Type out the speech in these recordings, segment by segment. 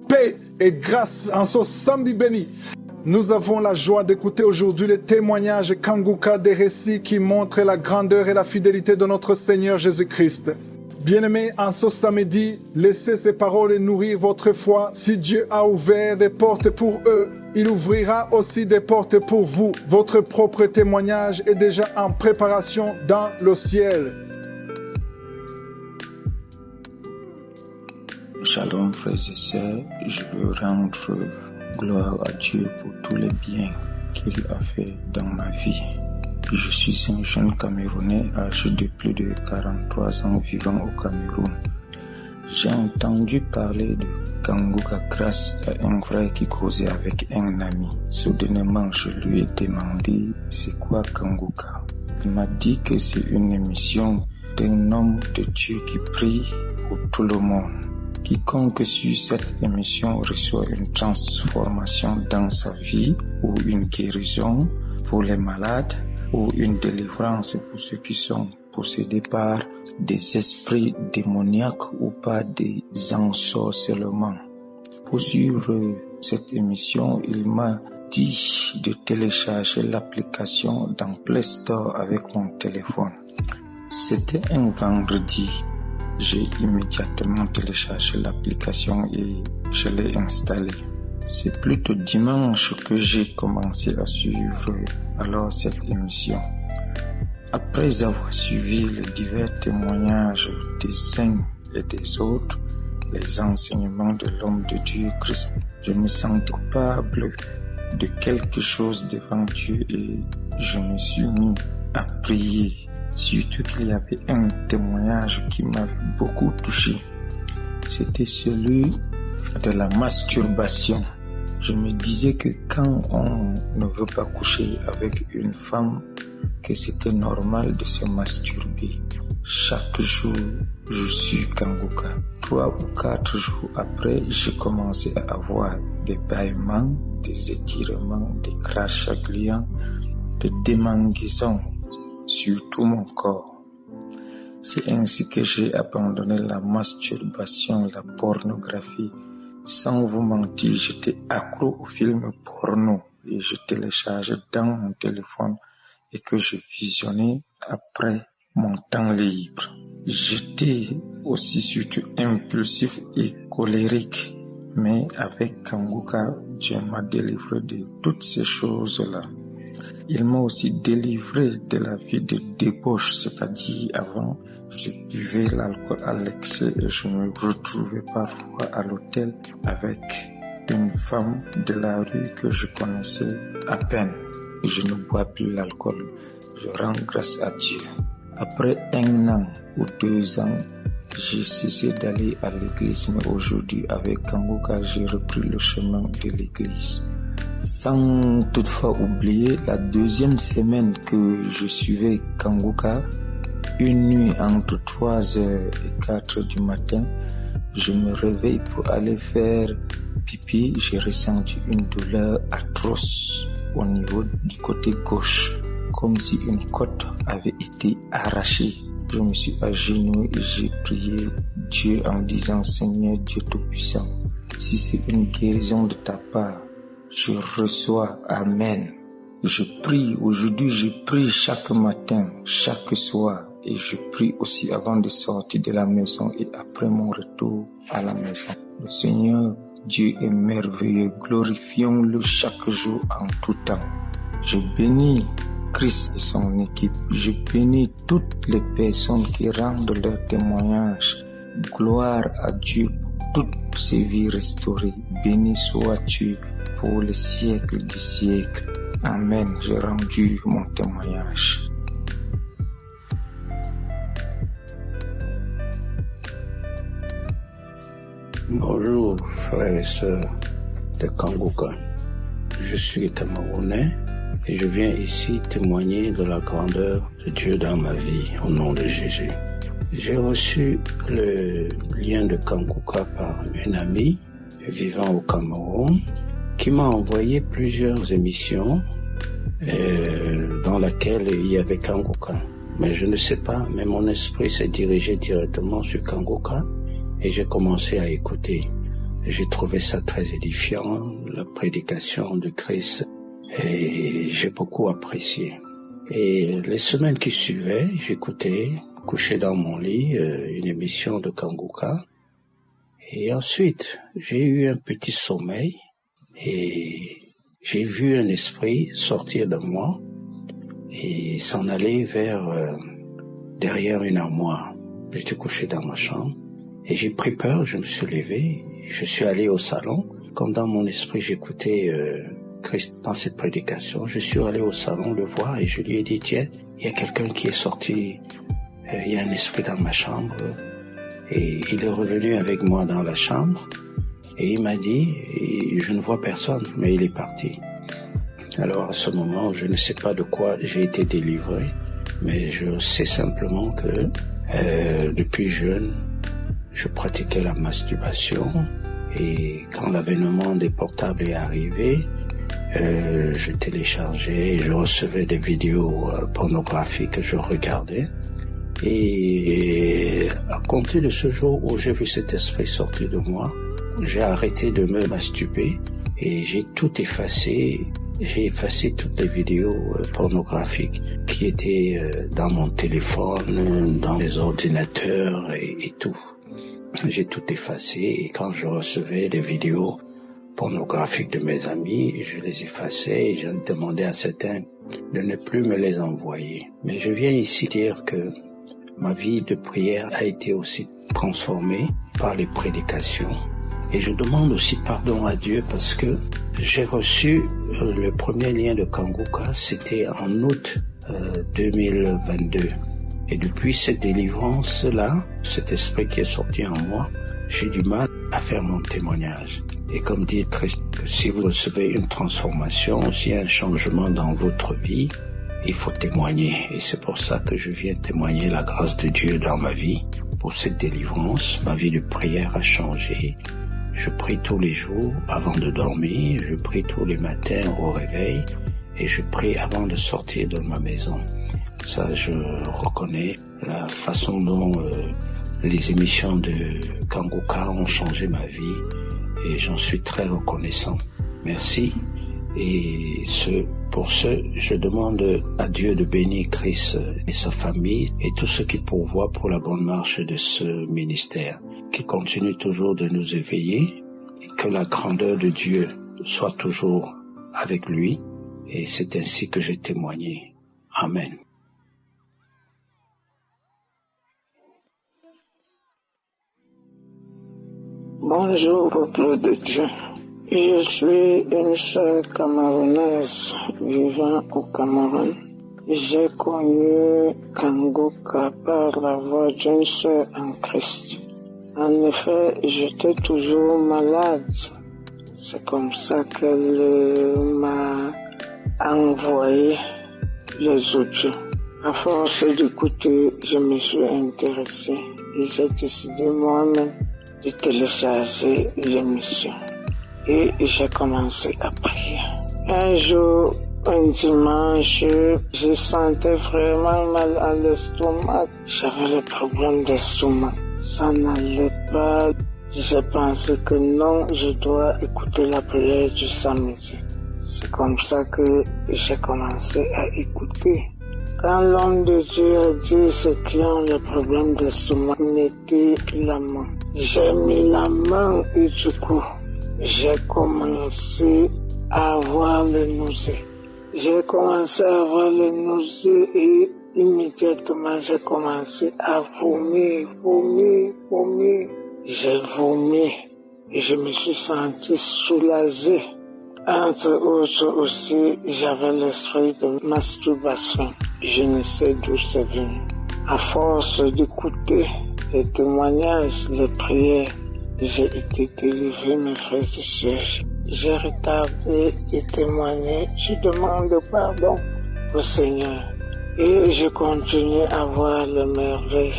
paix et grâce en ce samedi béni. Nous avons la joie d'écouter aujourd'hui les témoignages Kanguka des récits qui montrent la grandeur et la fidélité de notre Seigneur Jésus-Christ. Bien-aimés, en ce samedi, laissez ces paroles nourrir votre foi. Si Dieu a ouvert des portes pour eux, il ouvrira aussi des portes pour vous. Votre propre témoignage est déjà en préparation dans le ciel. Shalom frères et sœurs, je veux rendre gloire à Dieu pour tous les biens qu'il a fait dans ma vie. Je suis un jeune Camerounais âgé de plus de 43 ans vivant au Cameroun. J'ai entendu parler de Kanguka grâce à un frère qui causait avec un ami. Soudainement, je lui ai demandé c'est quoi Kanguka. Il m'a dit que c'est une émission d'un homme de Dieu qui prie pour tout le monde. Quiconque suit cette émission reçoit une transformation dans sa vie ou une guérison pour les malades ou une délivrance pour ceux qui sont possédés par des esprits démoniaques ou par des ensorcellements. Pour suivre cette émission, il m'a dit de télécharger l'application dans Play Store avec mon téléphone. C'était un vendredi. J'ai immédiatement téléchargé l'application et je l'ai installée. C'est plutôt dimanche que j'ai commencé à suivre alors cette émission. Après avoir suivi les divers témoignages des uns et des autres, les enseignements de l'homme de Dieu Christ, je me sentais coupable de quelque chose devant Dieu et je me suis mis à prier. Surtout qu'il y avait un témoignage qui m'avait beaucoup touché. C'était celui de la masturbation. Je me disais que quand on ne veut pas coucher avec une femme, que c'était normal de se masturber. Chaque jour, je suis Kanguka. 3 ou 4 jours après, j'ai commencé à avoir des bâillements, des étirements, des crachats gluants, des démangeaisons sur tout mon corps. C'est ainsi que j'ai abandonné la masturbation, la pornographie. Sans vous mentir, j'étais accro aux films porno et je téléchargeais dans mon téléphone et que je visionnais après mon temps libre. J'étais aussi surtout impulsif et colérique, mais avec Kanguka, Dieu m'a délivré de toutes ces choses-là. Il m'a aussi délivré de la vie de débauche, c'est-à-dire avant, je buvais l'alcool à l'excès et je me retrouvais parfois à l'hôtel avec une femme de la rue que je connaissais à peine. Je ne bois plus l'alcool, je rends grâce à Dieu. Après 1 an ou 2 ans, j'ai cessé d'aller à l'église, mais aujourd'hui avec Kanguka, j'ai repris le chemin de l'église. Sans toutefois oublier, la 2e semaine que je suivais Kanguka, une nuit entre 3h et 4h du matin, je me réveille pour aller faire pipi. J'ai ressenti une douleur atroce au niveau du côté gauche, comme si une côte avait été arrachée. Je me suis agenouillé et j'ai prié Dieu en disant: Seigneur Dieu Tout-Puissant, si c'est une guérison de ta part, je reçois. Amen. Je prie aujourd'hui, je prie chaque matin, chaque soir, et je prie aussi avant de sortir de la maison et après mon retour à la maison. Le Seigneur Dieu est merveilleux, glorifions-le chaque jour en tout temps. Je bénis Christ et son équipe, je bénis toutes les personnes qui rendent leur témoignage. Gloire à Dieu pour toutes ces vies restaurées. Béni sois-tu pour les siècles des siècles. Amen. J'ai rendu mon témoignage. Bonjour frères et sœurs de Kanguka. Je suis Camerounais et je viens ici témoigner de la grandeur de Dieu dans ma vie au nom de Jésus. J'ai reçu le lien de Kanguka par une amie vivant au Cameroun qui m'a envoyé plusieurs émissions dans lesquelles il y avait Kanguka. Mais je ne sais pas, mais mon esprit s'est dirigé directement sur Kanguka et j'ai commencé à écouter. J'ai trouvé ça très édifiant, la prédication de Christ, et j'ai beaucoup apprécié. Et les semaines qui suivaient, j'écoutais, couché dans mon lit, une émission de Kanguka. Et ensuite, j'ai eu un petit sommeil et j'ai vu un esprit sortir de moi et s'en aller vers derrière une armoire. J'étais couché dans ma chambre et j'ai pris peur, je me suis levé, je suis allé au salon. Comme dans mon esprit, j'écoutais Christ dans cette prédication. Je suis allé au salon le voir et je lui ai dit, tiens, il y a quelqu'un qui est sorti, il y a un esprit dans ma chambre. Et il est revenu avec moi dans la chambre et il m'a dit, je ne vois personne, mais il est parti. Alors à ce moment, je ne sais pas de quoi j'ai été délivré, mais je sais simplement que depuis jeune, je pratiquais la masturbation et quand l'avènement des portables est arrivé, je téléchargeais et je recevais des vidéos pornographiques que je regardais. Et à compter de ce jour où j'ai vu cet esprit sortir de moi, j'ai arrêté de me masturber et j'ai tout effacé. J'ai effacé toutes les vidéos pornographiques qui étaient dans mon téléphone, dans les ordinateurs et tout. J'ai tout effacé et quand je recevais des vidéos pornographiques de mes amis, je les effaçais et je demandais à certains de ne plus me les envoyer. Mais je viens ici dire que ma vie de prière a été aussi transformée par les prédications. Et je demande aussi pardon à Dieu parce que j'ai reçu le premier lien de Kanguka, c'était en août 2022. Et depuis cette délivrance-là, cet esprit qui est sorti en moi, j'ai du mal à faire mon témoignage. Et comme dit Christ, si vous recevez une transformation, s'il y a un changement dans votre vie, il faut témoigner. Et c'est pour ça que je viens témoigner la grâce de Dieu dans ma vie. Pour cette délivrance, ma vie de prière a changé. Je prie tous les jours avant de dormir, je prie tous les matins au réveil et je prie avant de sortir de ma maison. Ça, je reconnais la façon dont les émissions de Kanguka ont changé ma vie et j'en suis très reconnaissant. Merci. Et pour ce, je demande à Dieu de bénir Christ et sa famille et tous ceux qui pourvoient pour la bonne marche de ce ministère, qui continue toujours de nous éveiller et que la grandeur de Dieu soit toujours avec lui. Et c'est ainsi que j'ai témoigné. Amen. Bonjour, peuple de Dieu. Je suis une sœur camerounaise vivant au Cameroun. J'ai connu Kanguka par la voix d'une sœur en Christ. En effet, j'étais toujours malade. C'est comme ça qu'elle m'a envoyé les audios. À force d'écouter, je me suis intéressé et j'ai décidé moi-même de télécharger l'émission. Et j'ai commencé à prier. Un jour, un dimanche, je sentais vraiment mal à l'estomac. J'avais le problème d'estomac. Ça n'allait pas. J'ai pensé que non, je dois écouter la prière du samedi. C'est comme ça que j'ai commencé à écouter. Quand l'homme de Dieu a dit ceux qui ont le problème d'estomac, mettez la main. J'ai mis la main et du coup, j'ai commencé à avoir les nausées. J'ai commencé à avoir les nausées et immédiatement j'ai commencé à vomir. J'ai vomi et je me suis senti soulagé. Entre autres aussi, j'avais l'esprit de masturbation. Je ne sais d'où c'est venu. À force d'écouter les témoignages, les prières, j'ai été délivré, mes frères et sœurs. J'ai retardé de témoigner. Je demande pardon au Seigneur. Et je continue à voir les merveilles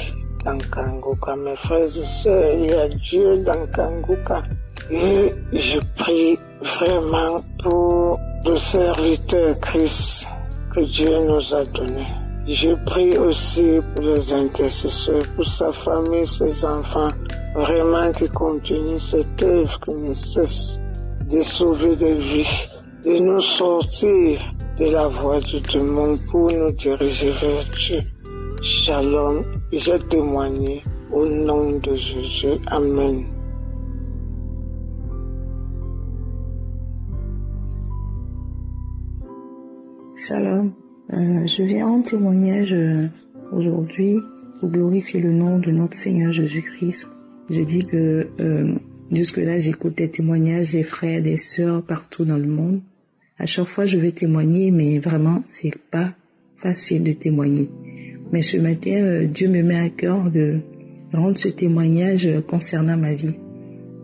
dans Kanguka. Mes frères et sœurs, il y a Dieu dans Kanguka. Et je prie vraiment pour le serviteur Christ que Dieu nous a donné. Je prie aussi pour les intercesseurs, pour sa famille, ses enfants, vraiment qui continue cette œuvre qui ne cesse de sauver des vies, de nous sortir de la voie du démon pour nous diriger vers Dieu. Shalom, j'ai témoigné au nom de Jésus. Amen. Shalom, je viens en témoignage aujourd'hui pour glorifier le nom de notre Seigneur Jésus-Christ. Je dis que jusque-là, j'écoute des témoignages des frères, des sœurs partout dans le monde. À chaque fois, je vais témoigner, mais vraiment, c'est pas facile de témoigner. Mais ce matin, Dieu me met à cœur de rendre ce témoignage concernant ma vie.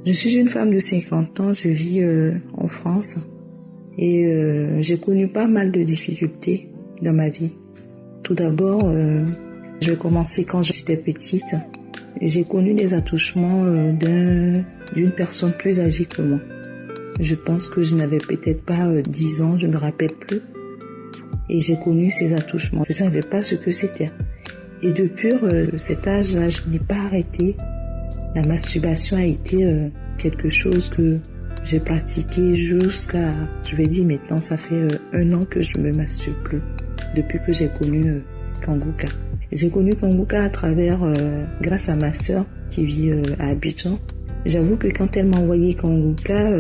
Je suis une femme de 50 ans, je vis en France et j'ai connu pas mal de difficultés dans ma vie. Tout d'abord, je vais commencer quand j'étais petite. J'ai connu des attouchements d'une personne plus âgée que moi. Je pense que je n'avais peut-être pas 10 ans, je ne me rappelle plus. Et j'ai connu ces attouchements. Je ne savais pas ce que c'était. Et depuis cet âge-là, je n'ai pas arrêté. La masturbation a été quelque chose que j'ai pratiqué jusqu'à, je vais dire maintenant, ça fait 1 an que je ne me masturbe plus. Depuis que j'ai connu Kanguka. J'ai connu Kanguka à travers, grâce à ma sœur qui vit à Abidjan. J'avoue que quand elle m'a envoyé Kanguka,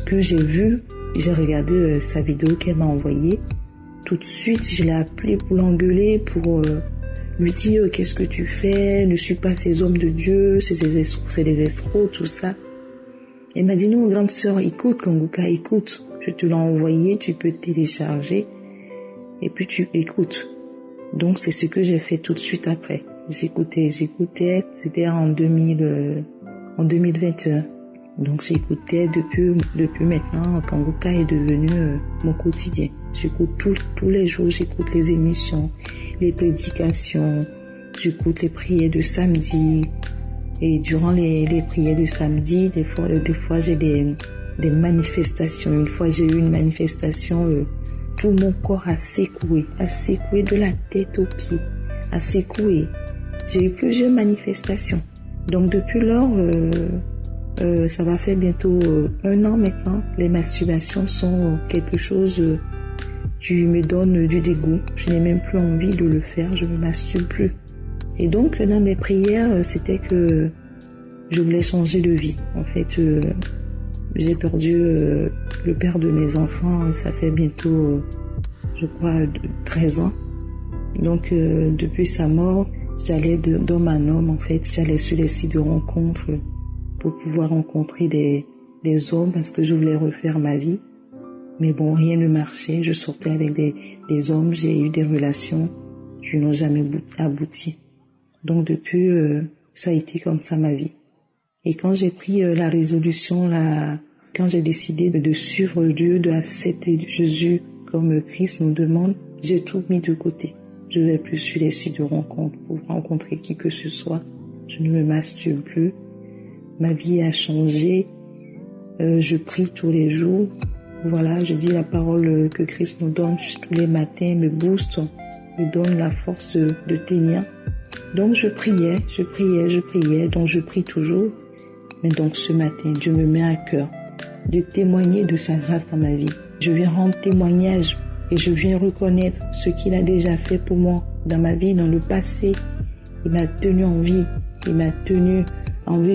que j'ai vu, j'ai regardé sa vidéo qu'elle m'a envoyée. Tout de suite, je l'ai appelée pour l'engueuler, pour lui dire qu'est-ce que tu fais, ne suis pas ces hommes de Dieu, c'est des escrocs, tout ça. Elle m'a dit non, grande sœur, écoute Kanguka, écoute, je te l'ai envoyé, tu peux télécharger et puis tu écoutes. Donc c'est ce que j'ai fait tout de suite après. J'écoutais, c'était en 2021. Donc j'écoutais depuis maintenant, Kanguka est devenu mon quotidien. J'écoute tous les jours, j'écoute les émissions, les prédications, j'écoute les prières de samedi. Et durant les prières de samedi, des fois j'ai des manifestations. Une fois j'ai eu une manifestation, tout mon corps a secoué de la tête aux pieds, a secoué. J'ai eu plusieurs manifestations. Donc depuis lors, ça va faire bientôt 1 an maintenant. Les masturbations sont quelque chose qui me donne du dégoût. Je n'ai même plus envie de le faire, je ne me masturbe plus. Et donc dans mes prières, c'était que je voulais changer de vie. En fait, j'ai perdu le père de mes enfants, ça fait bientôt, je crois, 13 ans. Donc depuis sa mort, j'allais d'homme en homme, en fait, j'allais sur les sites de rencontres pour pouvoir rencontrer des hommes parce que je voulais refaire ma vie. Mais bon, rien ne marchait. Je sortais avec des hommes, j'ai eu des relations qui n'ont jamais abouti. Donc depuis, ça a été comme ça ma vie. Et quand j'ai pris la résolution, quand j'ai décidé de suivre Dieu, d'accepter Jésus comme Christ nous demande, j'ai tout mis de côté. Je ne vais plus sur les sites de rencontres pour rencontrer qui que ce soit. Je ne me masturbe plus. Ma vie a changé. Je prie tous les jours. Voilà, je dis la parole que Christ nous donne tous les matins, me booste, me donne la force de tenir. Donc je priais, donc je prie toujours. Mais donc ce matin, Dieu me met à cœur de témoigner de sa grâce dans ma vie. Je viens rendre témoignage et je viens reconnaître ce qu'il a déjà fait pour moi dans ma vie, dans le passé. Il m'a tenu en vie,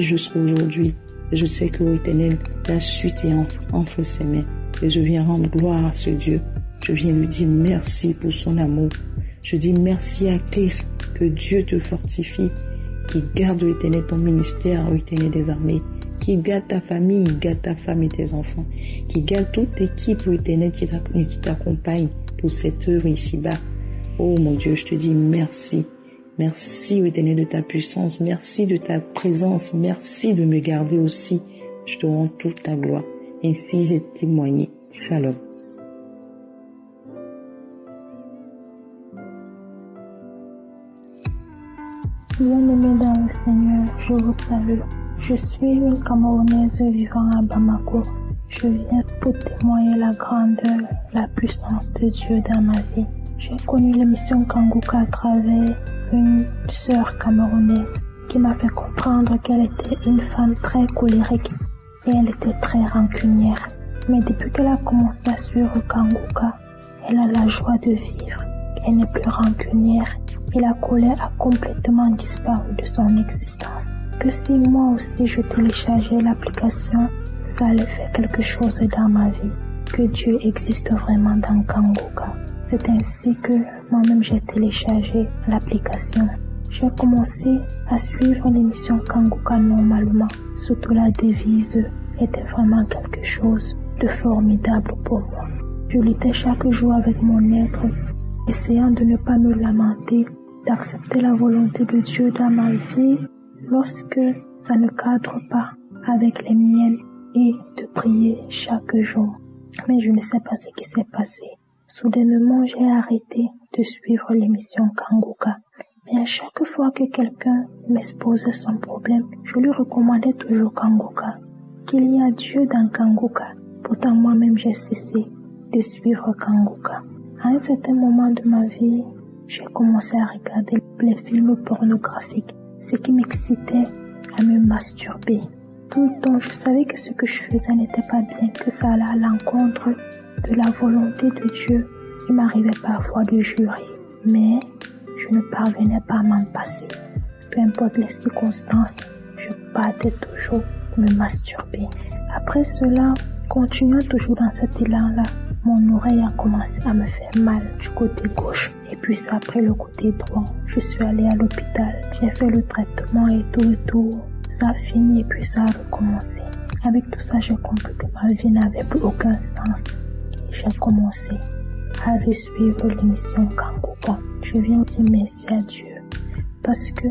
jusqu'à aujourd'hui. Je sais que l'Éternel, la suite est entre ses mains. Et je viens rendre gloire à ce Dieu. Je viens lui dire merci pour son amour. Je dis merci à Christ, que Dieu te fortifie, qui garde l'Éternel ton ministère, l'Éternel des armées, qui garde ta famille, garde ta femme et tes enfants, qui garde toute l'équipe, l'Éternel qui t'accompagne pour cette œuvre ici-bas. Oh mon Dieu, je te dis merci. Merci, Éternel, de ta puissance. Merci de ta présence. Merci de me garder aussi. Je te rends toute ta gloire. Ainsi, j'ai témoigné. Shalom. Bien-aimés dans le Seigneur, je vous salue. Je suis une Camerounaise vivant à Bamako. Je viens pour témoigner la grandeur, la puissance de Dieu dans ma vie. J'ai connu l'émission Kanguka à travers une sœur camerounaise. qui m'a fait comprendre qu'elle était une femme très colérique et elle était très rancunière. Mais depuis qu'elle a commencé à suivre Kanguka, elle a la joie de vivre. Elle n'est plus rancunière et la colère a complètement disparu de son existence. Que si moi aussi je téléchargeais l'application, ça allait faire quelque chose dans ma vie. Que Dieu existe vraiment dans Kanguka. C'est ainsi que moi-même j'ai téléchargé l'application. J'ai commencé à suivre l'émission Kanguka normalement. Surtout la devise était vraiment quelque chose de formidable pour moi. Je luttais chaque jour avec mon être, essayant de ne pas me lamenter, d'accepter la volonté de Dieu dans ma vie lorsque ça ne cadre pas avec les miennes et de prier chaque jour. Mais je ne sais pas ce qui s'est passé. Soudainement, j'ai arrêté de suivre l'émission Kanguka. Mais à chaque fois que quelqu'un m'exposait son problème, je lui recommandais toujours Kanguka. Qu'il y a Dieu dans Kanguka. Pourtant, moi-même, j'ai cessé de suivre Kanguka. À un certain moment de ma vie, j'ai commencé à regarder les films pornographiques, ce qui m'excitait à me masturber. Tout le temps, je savais que ce que je faisais n'était pas bien, que ça allait à l'encontre de la volonté de Dieu. Il m'arrivait parfois de jurer, mais je ne parvenais pas à m'en passer. Peu importe les circonstances, je partais toujours me masturber. Après cela, continuant toujours dans cet élan-là, mon oreille a commencé à me faire mal du côté gauche. Et puis après le côté droit, je suis allée à l'hôpital. J'ai fait le traitement et tout. Ça a fini et puis ça a recommencé. Avec tout ça, j'ai compris que ma vie n'avait plus aucun sens. Et j'ai commencé à suivre l'émission Kanguka. Je viens dire merci à Dieu parce que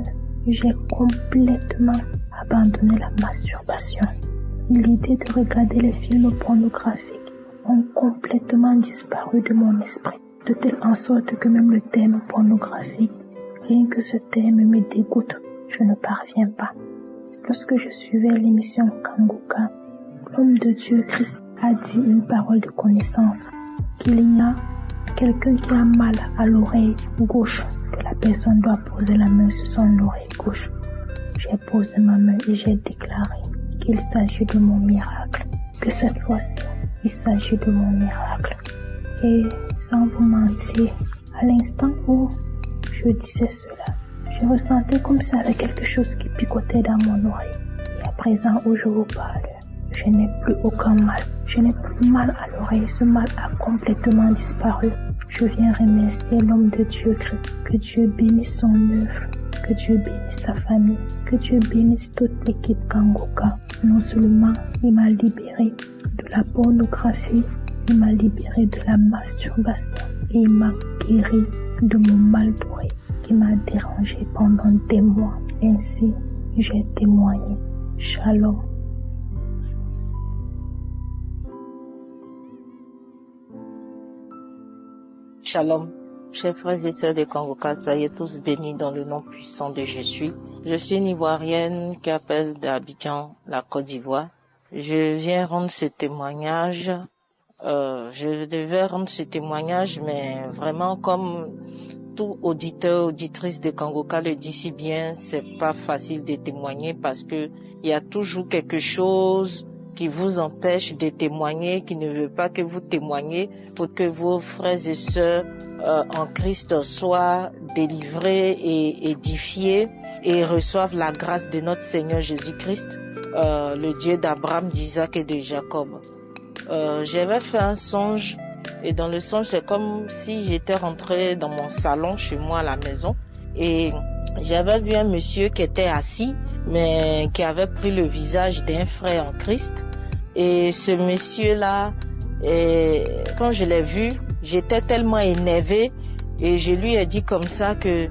j'ai complètement abandonné la masturbation. L'idée de regarder les films pornographiques ont complètement disparu de mon esprit, de telle en sorte que même le thème pornographique, rien que ce thème me dégoûte, je ne parviens pas. Lorsque je suivais l'émission Kanguka, l'homme de Dieu Christ a dit une parole de connaissance, qu'il y a quelqu'un qui a mal à l'oreille gauche, que la personne doit poser la main sur son oreille gauche. J'ai posé ma main et j'ai déclaré qu'il s'agit de mon miracle, que cette fois-ci, il s'agit de mon miracle. Et sans vous mentir, à l'instant où je disais cela, je ressentais comme s'il y avait quelque chose qui picotait dans mon oreille. Et à présent où je vous parle, je n'ai plus aucun mal. Je n'ai plus mal à l'oreille. Ce mal a complètement disparu. Je viens remercier l'homme de Dieu Christ. Que Dieu bénisse son œuvre. Que Dieu bénisse sa famille. Que Dieu bénisse toute l'équipe Kanguka. Non seulement il m'a libéré de la pornographie, il m'a libéré de la masturbation et il m'a guéri de mon mal d'oreille qui m'a dérangé pendant des mois. Ainsi, j'ai témoigné. Shalom. Shalom. Chers frères et sœurs de Kanguka, soyez tous bénis dans le nom puissant de Jésus. Je suis une Ivoirienne qui appelle d'Abidjan, la Côte d'Ivoire. Je viens rendre ce témoignage. Je devais rendre ce témoignage, mais vraiment comme tout auditeur, auditrice de Kanguka le dit si bien, c'est pas facile de témoigner parce que il y a toujours quelque chose qui vous empêche de témoigner, qui ne veut pas que vous témoignez pour que vos frères et sœurs en Christ soient délivrés et édifiés et reçoivent la grâce de notre Seigneur Jésus-Christ, le Dieu d'Abraham, d'Isaac et de Jacob. J'avais fait un songe et dans le songe, c'est comme si j'étais rentrée dans mon salon chez moi à la maison et j'avais vu un monsieur qui était assis, mais qui avait pris le visage d'un frère en Christ. Et ce monsieur-là, quand je l'ai vu, j'étais tellement énervée et je lui ai dit comme ça que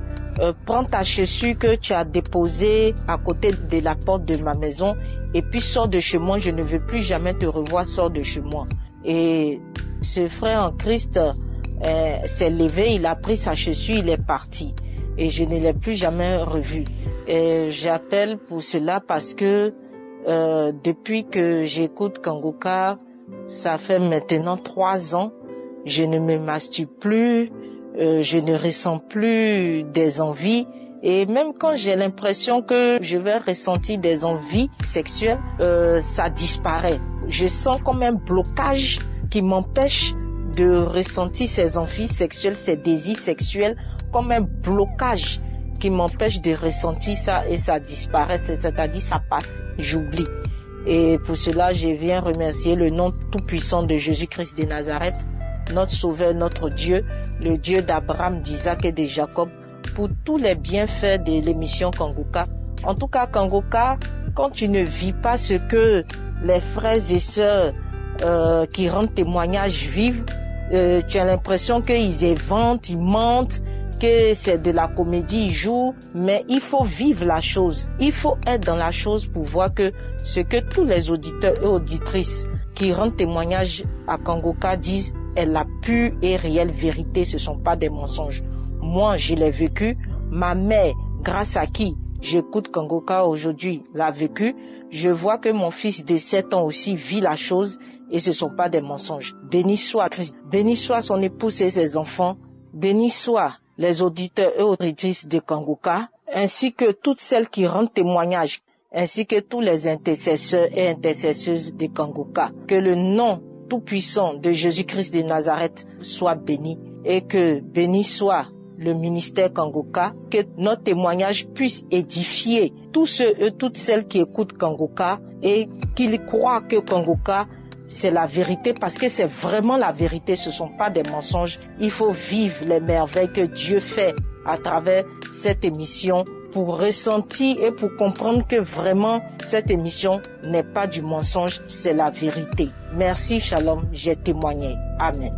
prends ta chaussure que tu as déposée à côté de la porte de ma maison et puis sors de chez moi, je ne veux plus jamais te revoir, sors de chez moi. Et ce frère en Christ s'est levé, il a pris sa chaussure, il est parti. Et je ne l'ai plus jamais revu. Et j'appelle pour cela parce que depuis que j'écoute Kanguka, ça fait maintenant 3 ans, je ne me masturbe plus, je ne ressens plus des envies Et même quand j'ai l'impression que je vais ressentir des envies sexuelles, ça disparaît. Je sens comme un blocage qui m'empêche de ressentir ces envies sexuelles, ces désirs sexuels, comme un blocage qui m'empêche de ressentir ça et ça disparaît, c'est-à-dire ça passe, j'oublie. Et pour cela, je viens remercier le nom tout-puissant de Jésus-Christ de Nazareth, notre Sauveur, notre Dieu, le Dieu d'Abraham, d'Isaac et de Jacob, pour tous les bienfaits de l'émission Kanguka. En tout cas, Kanguka, quand tu ne vis pas ce que les frères et sœurs qui rendent témoignage vivent, tu as l'impression qu'ils éventent, ils mentent, que c'est de la comédie, ils jouent, mais il faut vivre la chose. Il faut être dans la chose pour voir que ce que tous les auditeurs et auditrices qui rendent témoignage à Kanguka disent est la pure et réelle vérité, ce ne sont pas des mensonges. Moi, je l'ai vécu. Ma mère, grâce à qui j'écoute Kanguka aujourd'hui, l'a vécu. Je vois que mon fils de 7 ans aussi vit la chose et ce ne sont pas des mensonges. Béni soit Christ, béni soit son épouse et ses enfants, béni soit les auditeurs et auditrices de Kanguka, ainsi que toutes celles qui rendent témoignage, ainsi que tous les intercesseurs et intercesseuses de Kanguka. Que le nom tout-puissant de Jésus-Christ de Nazareth soit béni et que béni soit le ministère Kanguka, que notre témoignage puisse édifier tous ceux et toutes celles qui écoutent Kanguka et qu'ils croient que Kanguka c'est la vérité, parce que c'est vraiment la vérité, ce ne sont pas des mensonges. Il faut vivre les merveilles que Dieu fait à travers cette émission pour ressentir et pour comprendre que vraiment cette émission n'est pas du mensonge, c'est la vérité. Merci, shalom, j'ai témoigné. Amen.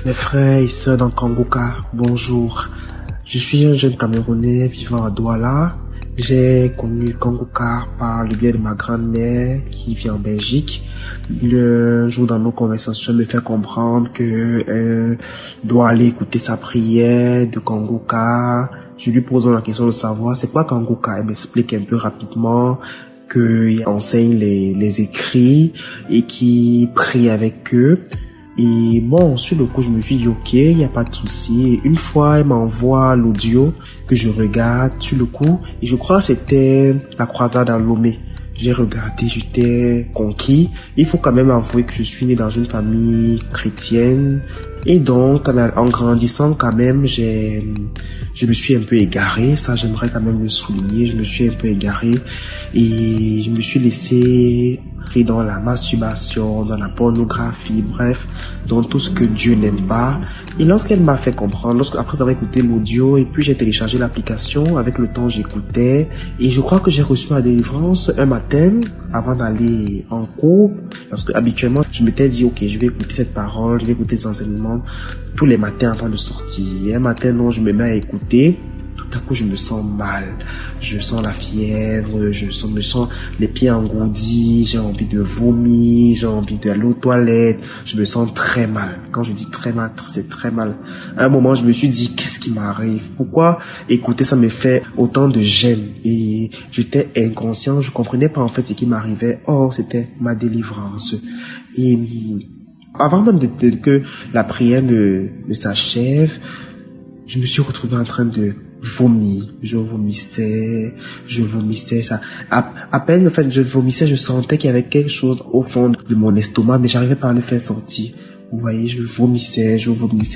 Mes frères et sœurs dans Kanguka, bonjour. Je suis un jeune Camerounais vivant à Douala. J'ai connu Kanguka par le biais de ma grand-mère qui vit en Belgique. Le jour dans nos conversations me fait comprendre que doit aller écouter sa prière de Kanguka. Je lui pose la question de savoir c'est quoi Kanguka. Elle m'explique un peu rapidement qu'il enseigne les écrits et qu'il prie avec eux. Et bon, sur le coup, je me suis dit, ok, il n'y a pas de souci. Et une fois, elle m'envoie l'audio que je regarde sur le coup. Et je crois que c'était la croisade à Lomé. J'ai regardé, j'étais conquis. Il faut quand même avouer que je suis né dans une famille chrétienne. Et donc, en grandissant quand même, je me suis un peu égaré. Ça, j'aimerais quand même le souligner. Je me suis un peu égaré. Et je me suis laissé dans la masturbation, dans la pornographie, bref, dans tout ce que Dieu n'aime pas. Et lorsqu'elle m'a fait comprendre, après avoir écouté l'audio, et puis j'ai téléchargé l'application, avec le temps j'écoutais, et je crois que j'ai reçu ma délivrance un matin, avant d'aller en cours, parce que habituellement, je m'étais dit, ok, je vais écouter cette parole, je vais écouter ces enseignements tous les matins avant de sortir. Et un matin, non, je me mets à écouter. Tout à coup, je me sens mal. Je sens la fièvre, je me sens les pieds engourdis, j'ai envie de vomir, j'ai envie d'aller aux toilettes. Je me sens très mal. Quand je dis très mal, c'est très mal. À un moment, je me suis dit, qu'est-ce qui m'arrive? Pourquoi écouter ça me fait autant de gêne? Et j'étais inconscient, je comprenais pas en fait ce qui m'arrivait. Or, c'était ma délivrance. Et avant même que la prière ne s'achève, je me suis retrouvé en train de vomir. Je vomissais, ça. À peine, en fait, je vomissais, je sentais qu'il y avait quelque chose au fond de mon estomac, mais j'arrivais pas à le faire sortir. Vous voyez, je vomissais,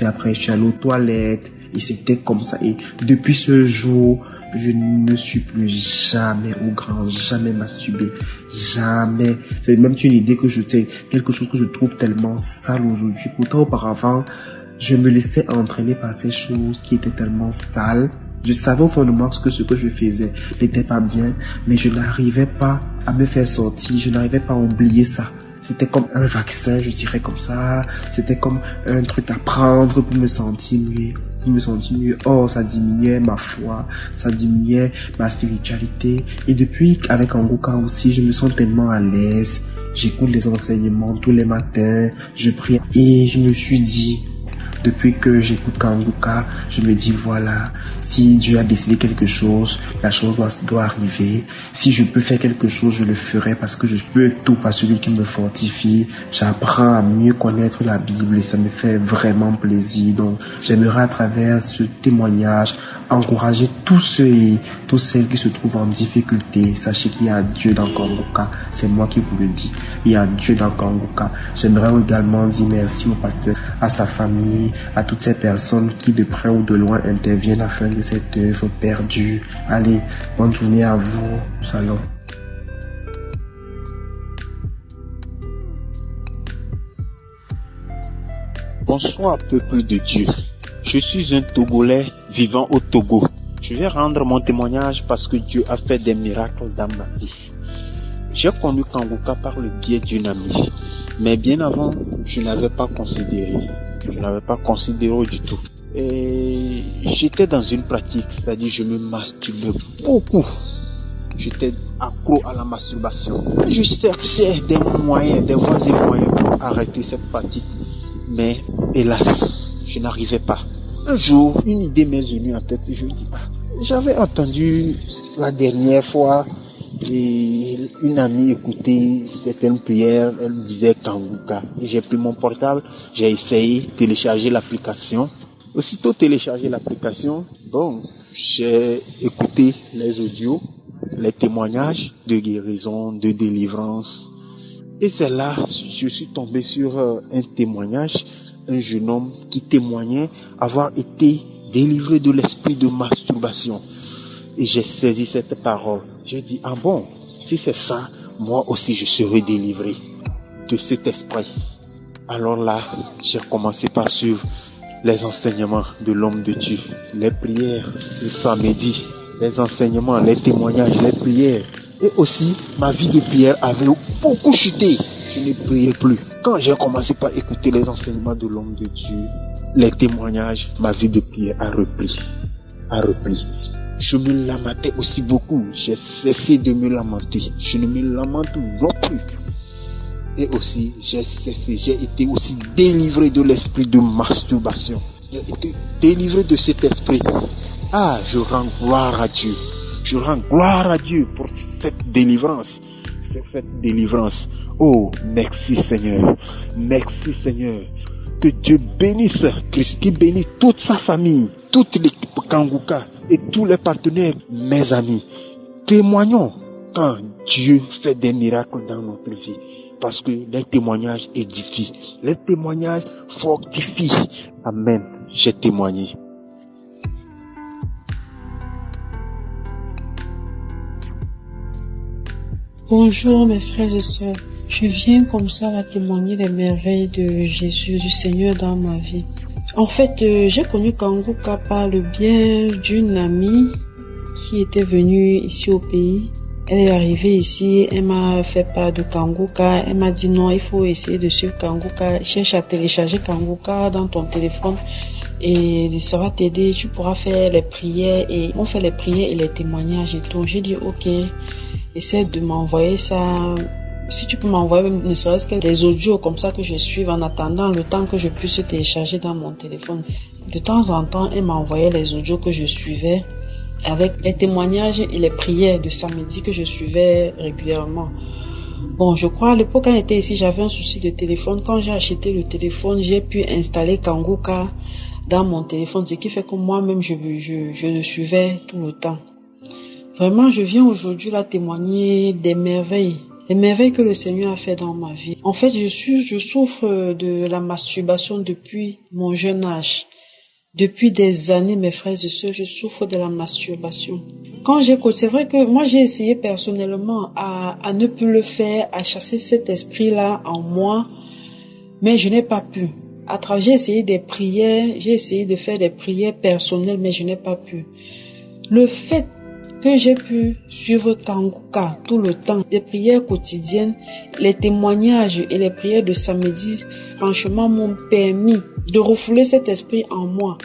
après, je suis allé aux toilettes, et c'était comme ça. Et depuis ce jour, je ne suis plus jamais masturbé. Jamais. C'est même une idée que quelque chose que je trouve tellement sale aujourd'hui. Pourtant, auparavant, je me laissais entraîner par ces choses qui étaient tellement sales. Je savais au fond de moi que ce que je faisais n'était pas bien, mais je n'arrivais pas à me faire sortir, je n'arrivais pas à oublier ça. C'était comme un vaccin, je dirais comme ça. C'était comme un truc à prendre pour me sentir mieux. Oh, ça diminuait ma foi, ça diminuait ma spiritualité. Et depuis, avec Kanguka aussi, je me sens tellement à l'aise. J'écoute les enseignements tous les matins, je prie. Et je me suis dit, Depuis que j'écoute Kanguka, je me dis voilà, si Dieu a décidé quelque chose, la chose doit arriver. Si je peux faire quelque chose, je le ferai parce que je peux tout par celui qui me fortifie. J'apprends à mieux connaître la Bible et ça me fait vraiment plaisir. Donc, j'aimerais à travers ce témoignage encourager tous ceux et toutes celles qui se trouvent en difficulté. Sachez qu'il y a Dieu dans Kanguka. C'est moi qui vous le dis. Il y a Dieu dans Kanguka. J'aimerais également dire merci au pasteur, à sa famille, à toutes ces personnes qui de près ou de loin interviennent afin que cette œuvre perdure. Allez, bonne journée à vous. Shalom. Bonsoir peuple de Dieu. Je suis un Togolais vivant au Togo. Je vais rendre mon témoignage parce que Dieu a fait des miracles dans ma vie. J'ai connu Kanguka par le biais d'une amie. Mais bien avant, je n'avais pas considéré. Je n'avais pas considéré du tout. Et j'étais dans une pratique, c'est-à-dire je me masturbais beaucoup. J'étais accro à la masturbation. Je cherchais des moyens, des voies et moyens pour arrêter cette pratique. Mais hélas, je n'arrivais pas. Un jour, une idée m'est venue en tête et je dis, j'avais entendu la dernière fois et une amie écoutait certaines prières, elle me disait Kanguka. Et j'ai pris mon portable, j'ai essayé de télécharger l'application. Aussitôt téléchargé l'application, j'ai écouté les audios, les témoignages de guérison, de délivrance. Et c'est là, je suis tombé sur un témoignage, un jeune homme qui témoignait avoir été délivré de l'esprit de masturbation. Et j'ai saisi cette parole. J'ai dit, ah bon, si c'est ça, moi aussi je serai délivré de cet esprit. Alors là, j'ai commencé par suivre les enseignements de l'homme de Dieu, les prières le samedi, les enseignements, les témoignages, les prières. Et aussi, ma vie de prière avait beaucoup chuté. Je ne priais plus. Quand j'ai commencé par écouter les enseignements de l'homme de Dieu, les témoignages, ma vie de prière a repris. Je me lamentais aussi beaucoup. J'ai cessé de me lamenter. Je ne me lamente non plus. Et aussi, j'ai été aussi délivré de l'esprit de masturbation. J'ai été délivré de cet esprit. Ah, je rends gloire à Dieu. Je rends gloire à Dieu pour cette délivrance. Oh, merci Seigneur. Merci Seigneur. Que Dieu bénisse Christ, qui bénisse toute sa famille, toute l'équipe Kanguka et tous les partenaires, mes amis. Témoignons quand Dieu fait des miracles dans notre vie. Parce que les témoignages édifient, les témoignages fortifient. Amen. J'ai témoigné. Bonjour mes frères et sœurs, je viens comme ça à témoigner des merveilles de Jésus, du Seigneur dans ma vie. En fait, j'ai connu Kanguka par le biais d'une amie qui était venue ici au pays. Elle est arrivée ici, elle m'a fait part de Kanguka, elle m'a dit non, il faut essayer de suivre Kanguka, cherche à télécharger Kanguka dans ton téléphone et ça va t'aider, tu pourras faire les prières et on fait les prières et les témoignages et tout. J'ai dit ok. Essaie de m'envoyer ça, si tu peux m'envoyer ne serait-ce que des audios comme ça que je suive en attendant le temps que je puisse télécharger dans mon téléphone. De temps en temps, elle m'envoyait les audios que je suivais avec les témoignages et les prières de samedi que je suivais régulièrement. Bon, je crois à l'époque quand j'étais ici, j'avais un souci de téléphone. Quand j'ai acheté le téléphone, j'ai pu installer Kanguka dans mon téléphone, ce qui fait que moi-même je le suivais tout le temps. Vraiment, je viens aujourd'hui là témoigner des merveilles que le Seigneur a fait dans ma vie. En fait, je souffre de la masturbation depuis mon jeune âge. Depuis des années, mes frères et sœurs, je souffre de la masturbation. C'est vrai que moi j'ai essayé personnellement à ne plus le faire, à chasser cet esprit-là en moi, mais je n'ai pas pu. J'ai essayé des prières, j'ai essayé de faire des prières personnelles, mais je n'ai pas pu. Le fait que j'ai pu suivre Kanguka tout le temps, des prières quotidiennes, les témoignages et les prières de samedi, franchement m'ont permis de refouler cet esprit en moi.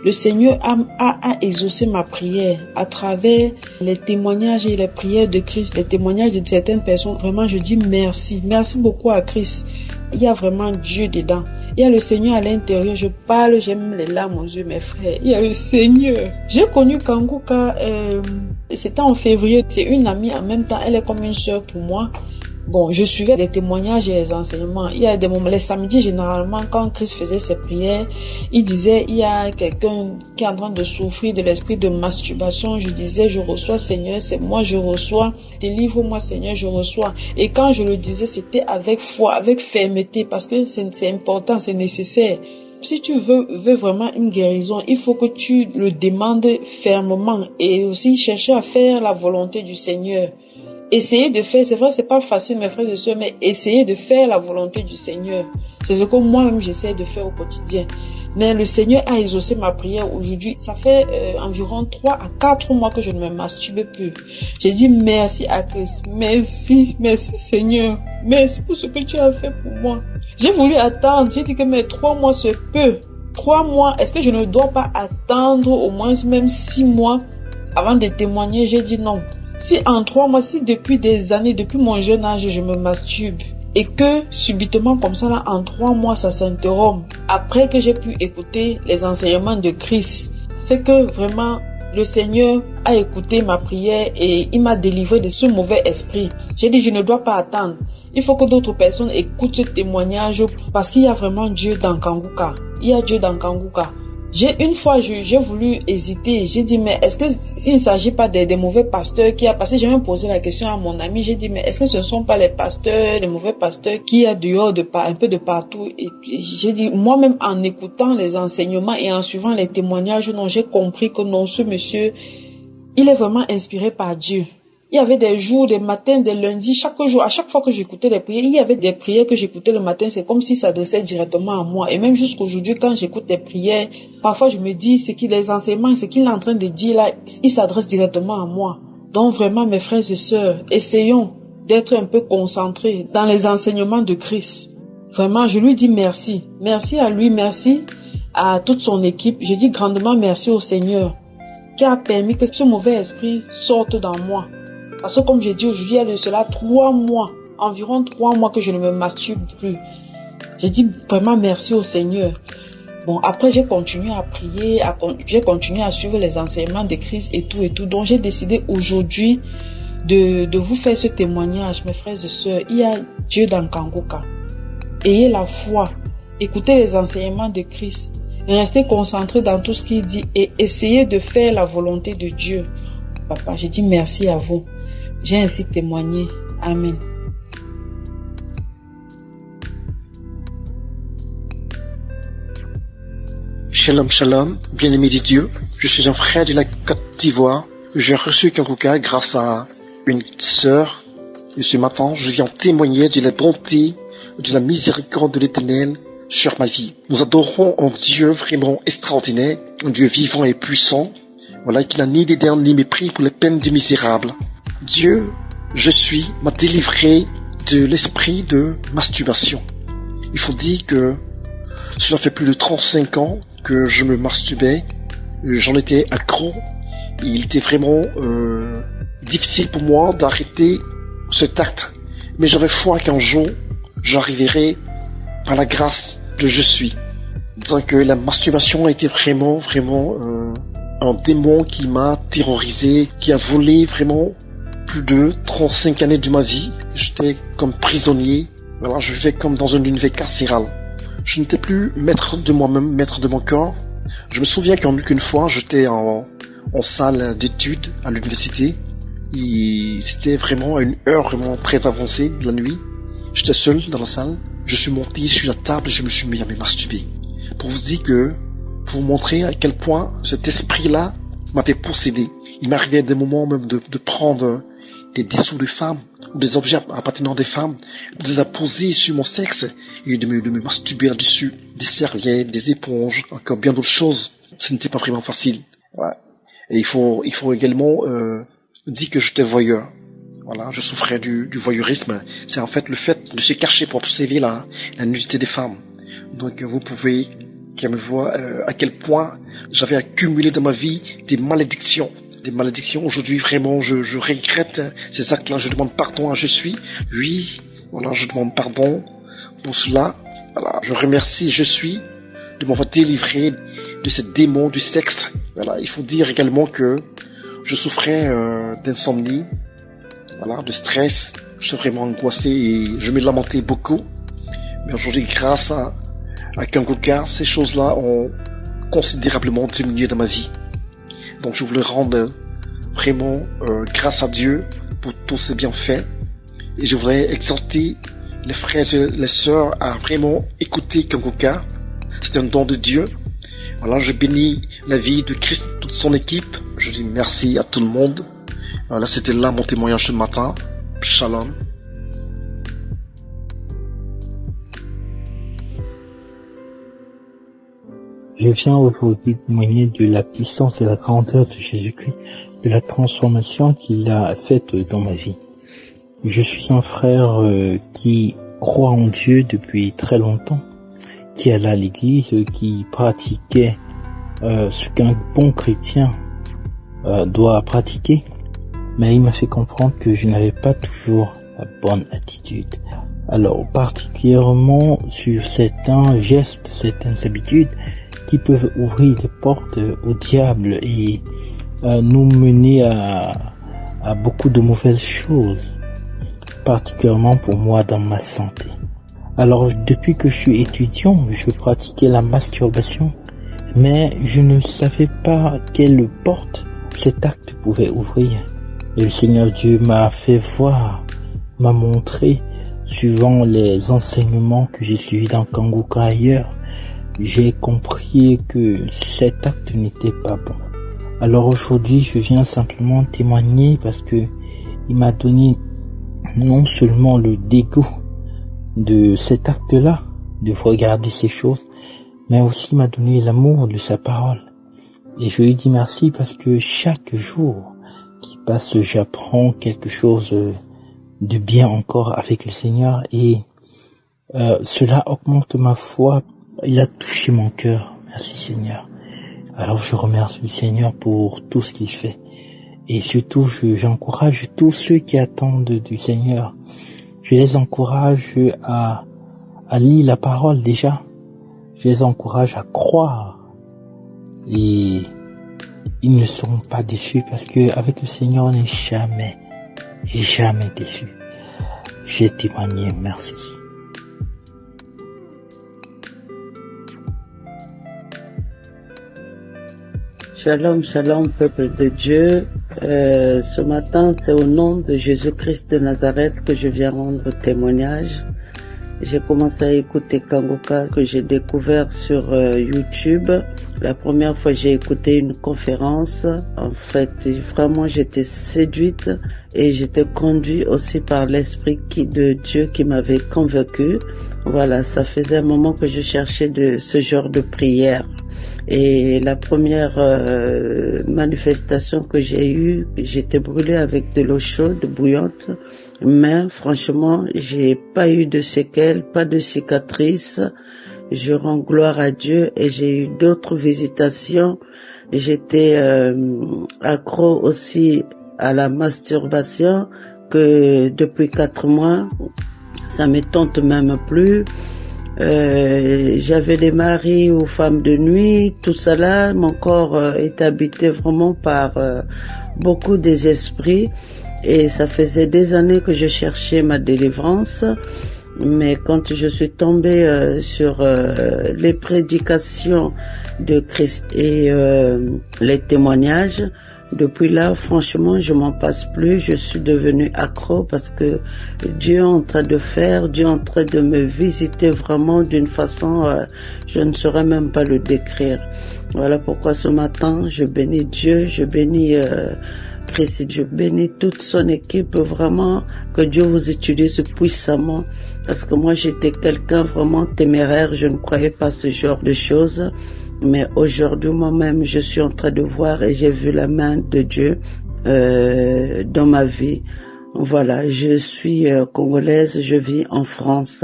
Le Seigneur a exaucé ma prière à travers les témoignages et les prières de Christ, les témoignages de certaines personnes. Vraiment, je dis merci. Merci beaucoup à Christ. Il y a vraiment Dieu dedans. Il y a le Seigneur à l'intérieur. Je parle, j'aime les larmes aux yeux, mes frères. Il y a le Seigneur. J'ai connu Kanguka, c'était en février. C'est une amie en même temps. Elle est comme une sœur pour moi. Bon, je suivais les témoignages et les enseignements. Il y a des moments, les samedis, généralement, quand Christ faisait ses prières, il disait, il y a quelqu'un qui est en train de souffrir de l'esprit de masturbation. Je disais, je reçois, Seigneur, c'est moi, je reçois. Délivre-moi, Seigneur, je reçois. Et quand je le disais, c'était avec foi, avec fermeté, parce que c'est important, c'est nécessaire. Si tu veux vraiment une guérison, il faut que tu le demandes fermement et aussi chercher à faire la volonté du Seigneur. Essayez de faire, c'est vrai, c'est pas facile, mes frères et sœurs, mais essayez de faire la volonté du Seigneur. C'est ce que moi-même j'essaie de faire au quotidien. Mais le Seigneur a exaucé ma prière aujourd'hui. Ça fait environ 3 à 4 mois que je ne me masturbe plus. J'ai dit merci à Christ. Merci Seigneur. Merci pour ce que tu as fait pour moi. J'ai voulu attendre. J'ai dit que mais 3 mois c'est peu. 3 mois, est-ce que je ne dois pas attendre au moins même 6 mois avant de témoigner? J'ai dit non. Si en 3 mois, si depuis des années, depuis mon jeune âge, je me masturbe et que subitement comme ça, là, en 3 mois, ça s'interrompt, après que j'ai pu écouter les enseignements de Christ, c'est que vraiment le Seigneur a écouté ma prière et il m'a délivré de ce mauvais esprit. J'ai dit, je ne dois pas attendre. Il faut que d'autres personnes écoutent ce témoignage parce qu'il y a vraiment Dieu dans Kanguka. Il y a Dieu dans Kanguka. Une fois, j'ai voulu hésiter. J'ai dit, mais est-ce que s'il ne s'agit pas des mauvais pasteurs qui a passé, j'ai même posé la question à mon ami. J'ai dit, mais est-ce que ce ne sont pas les pasteurs, les mauvais pasteurs qui a dehors un peu de partout? Et j'ai dit, moi-même, en écoutant les enseignements et en suivant les témoignages, non, j'ai compris que non, ce monsieur, il est vraiment inspiré par Dieu. Il y avait des jours, des matins, des lundis, chaque jour, à chaque fois que j'écoutais les prières, il y avait des prières que j'écoutais le matin, c'est comme si ça s'adressait directement à moi. Et même jusqu'aujourd'hui, quand j'écoute des prières, parfois je me dis, les enseignements, ce qu'il est en train de dire là, il s'adresse directement à moi. Donc vraiment, mes frères et sœurs, essayons d'être un peu concentrés dans les enseignements de Christ. Vraiment, je lui dis merci. Merci à lui, merci à toute son équipe. Je dis grandement merci au Seigneur qui a permis que ce mauvais esprit sorte dans moi. Parce que comme j'ai dit aujourd'hui, il y a de cela 3 mois, environ 3 mois que je ne me masturbe plus. J'ai dit vraiment merci au Seigneur. Bon, après j'ai continué à prier, j'ai continué à suivre les enseignements de Christ et tout. Donc j'ai décidé aujourd'hui de vous faire ce témoignage, mes frères et sœurs. Il y a Dieu dans Kanguka. Ayez la foi, écoutez les enseignements de Christ, restez concentrés dans tout ce qu'il dit et essayez de faire la volonté de Dieu. Papa, j'ai dit merci à vous. J'ai ainsi témoigné. Amen. Shalom, shalom, bien-aimé de Dieu. Je suis un frère de la Côte d'Ivoire. J'ai reçu Kanguka grâce à une sœur. Et ce matin, je viens témoigner de la bonté, de la miséricorde de l'Éternel sur ma vie. Nous adorons un Dieu vraiment extraordinaire, un Dieu vivant et puissant. Voilà, qui n'a ni dédain ni mépris pour les peines du misérable. Dieu, m'a délivré de l'esprit de masturbation. Il faut dire que cela fait plus de 35 ans que je me masturbais. J'en étais accro. Il était vraiment difficile pour moi d'arrêter cet acte. Mais j'avais foi qu'un jour, j'arriverai par la grâce de je suis. Disant que la masturbation a été vraiment un démon qui m'a terrorisé, qui a volé vraiment plus de 35 années de ma vie. J'étais comme prisonnier. Voilà, je vivais comme dans un univers carcéral. Je n'étais plus maître de moi-même, maître de mon corps. Je me souviens qu'une fois, j'étais en salle d'études à l'université. Et c'était vraiment à une heure vraiment très avancée de la nuit. J'étais seul dans la salle. Je suis monté sur la table et je me suis mis à me masturber. Pour vous dire pour vous montrer à quel point cet esprit-là m'avait possédé. Il m'arrivait des moments même de prendre des dessous de femmes ou des objets appartenant des femmes, de les poser sur mon sexe et de me masturber là-dessus, des serviettes, des éponges, encore bien d'autres choses. Ce n'était pas vraiment facile. Ouais. Et il faut également dire que j'étais voyeur. Voilà, je souffrais du voyeurisme. C'est en fait le fait de se cacher pour observer la nudité des femmes. Donc vous pouvez qui me voit à quel point j'avais accumulé dans ma vie des malédictions. Aujourd'hui, vraiment, je regrette ces actes-là. Je demande pardon à Je suis. Oui, voilà, je demande pardon pour cela. Voilà, je remercie Je suis de m'avoir délivré de ces démons du sexe. Voilà, il faut dire également que je souffrais d'insomnie, voilà, de stress. Je suis vraiment angoissé et je me lamentais beaucoup. Mais aujourd'hui, grâce à Kanguka, ces choses-là ont considérablement diminué dans ma vie. Donc je voulais rendre vraiment grâce à Dieu pour tous ces bienfaits. Et je voulais exhorter les frères et les sœurs à vraiment écouter Kanguka. C'est un don de Dieu. Voilà, je bénis la vie de Christ, toute son équipe. Je dis merci à tout le monde. Voilà, c'était là mon témoignage ce matin. Shalom. Je viens aujourd'hui témoigner de la puissance et la grandeur de Jésus-Christ, de la transformation qu'il a faite dans ma vie. Je suis un frère qui croit en Dieu depuis très longtemps, qui allait à l'église, qui pratiquait ce qu'un bon chrétien doit pratiquer, mais il m'a fait comprendre que je n'avais pas toujours la bonne attitude. Alors, particulièrement sur certains gestes, certaines habitudes qui peuvent ouvrir des portes au diable et nous mener à beaucoup de mauvaises choses, particulièrement pour moi dans ma santé. Alors, depuis que je suis étudiant, je pratiquais la masturbation, mais je ne savais pas quelle porte cet acte pouvait ouvrir. Et le Seigneur Dieu m'a fait voir, m'a montré, suivant les enseignements que j'ai suivis dans Kanguka ailleurs, j'ai compris que cet acte n'était pas bon. Alors aujourd'hui, je viens simplement témoigner parce que il m'a donné non seulement le dégoût de cet acte-là, de regarder ces choses, mais aussi m'a donné l'amour de sa parole. Et je lui dis merci parce que chaque jour qui passe, j'apprends quelque chose de bien encore avec le Seigneur et cela augmente ma foi. Il a touché mon cœur. Merci Seigneur. Alors je remercie le Seigneur pour tout ce qu'il fait. Et surtout, j'encourage tous ceux qui attendent du Seigneur. Je les encourage à lire la parole déjà. Je les encourage à croire. Et ils ne seront pas déçus parce que avec le Seigneur, on n'est jamais déçus. J'ai témoigné. Merci. Shalom, shalom, peuple de Dieu. Ce matin, c'est au nom de Jésus-Christ de Nazareth que je viens rendre témoignage. J'ai commencé à écouter Kanguka que j'ai découvert sur YouTube. La première fois, j'ai écouté une conférence. En fait, vraiment, j'étais séduite et j'étais conduite aussi par l'Esprit de Dieu qui m'avait convaincue. Voilà, ça faisait un moment que je cherchais ce genre de prière. Et la première manifestation que j'ai eue, j'étais brûlée avec de l'eau chaude, bouillante, mais franchement, j'ai pas eu de séquelles, pas de cicatrices. Je rends gloire à Dieu et j'ai eu d'autres visitations. J'étais accro aussi à la masturbation que depuis 4 mois, ça me tente même plus. J'avais des maris ou femmes de nuit, tout ça là, mon corps est habité vraiment par beaucoup des esprits et ça faisait des années que je cherchais ma délivrance, mais quand je suis tombée sur les prédications de Christ et les témoignages, depuis là, franchement, je m'en passe plus. Je suis devenue accro parce que Dieu est en train de faire, Dieu est en train de me visiter vraiment d'une façon, je ne saurais même pas le décrire. Voilà pourquoi ce matin, je bénis Dieu, je bénis Christ, je bénis toute son équipe, vraiment, que Dieu vous utilise puissamment. Parce que moi, j'étais quelqu'un vraiment téméraire, je ne croyais pas ce genre de choses. Mais aujourd'hui, moi-même, je suis en train de voir et j'ai vu la main de Dieu dans ma vie. Voilà, je suis congolaise, je vis en France.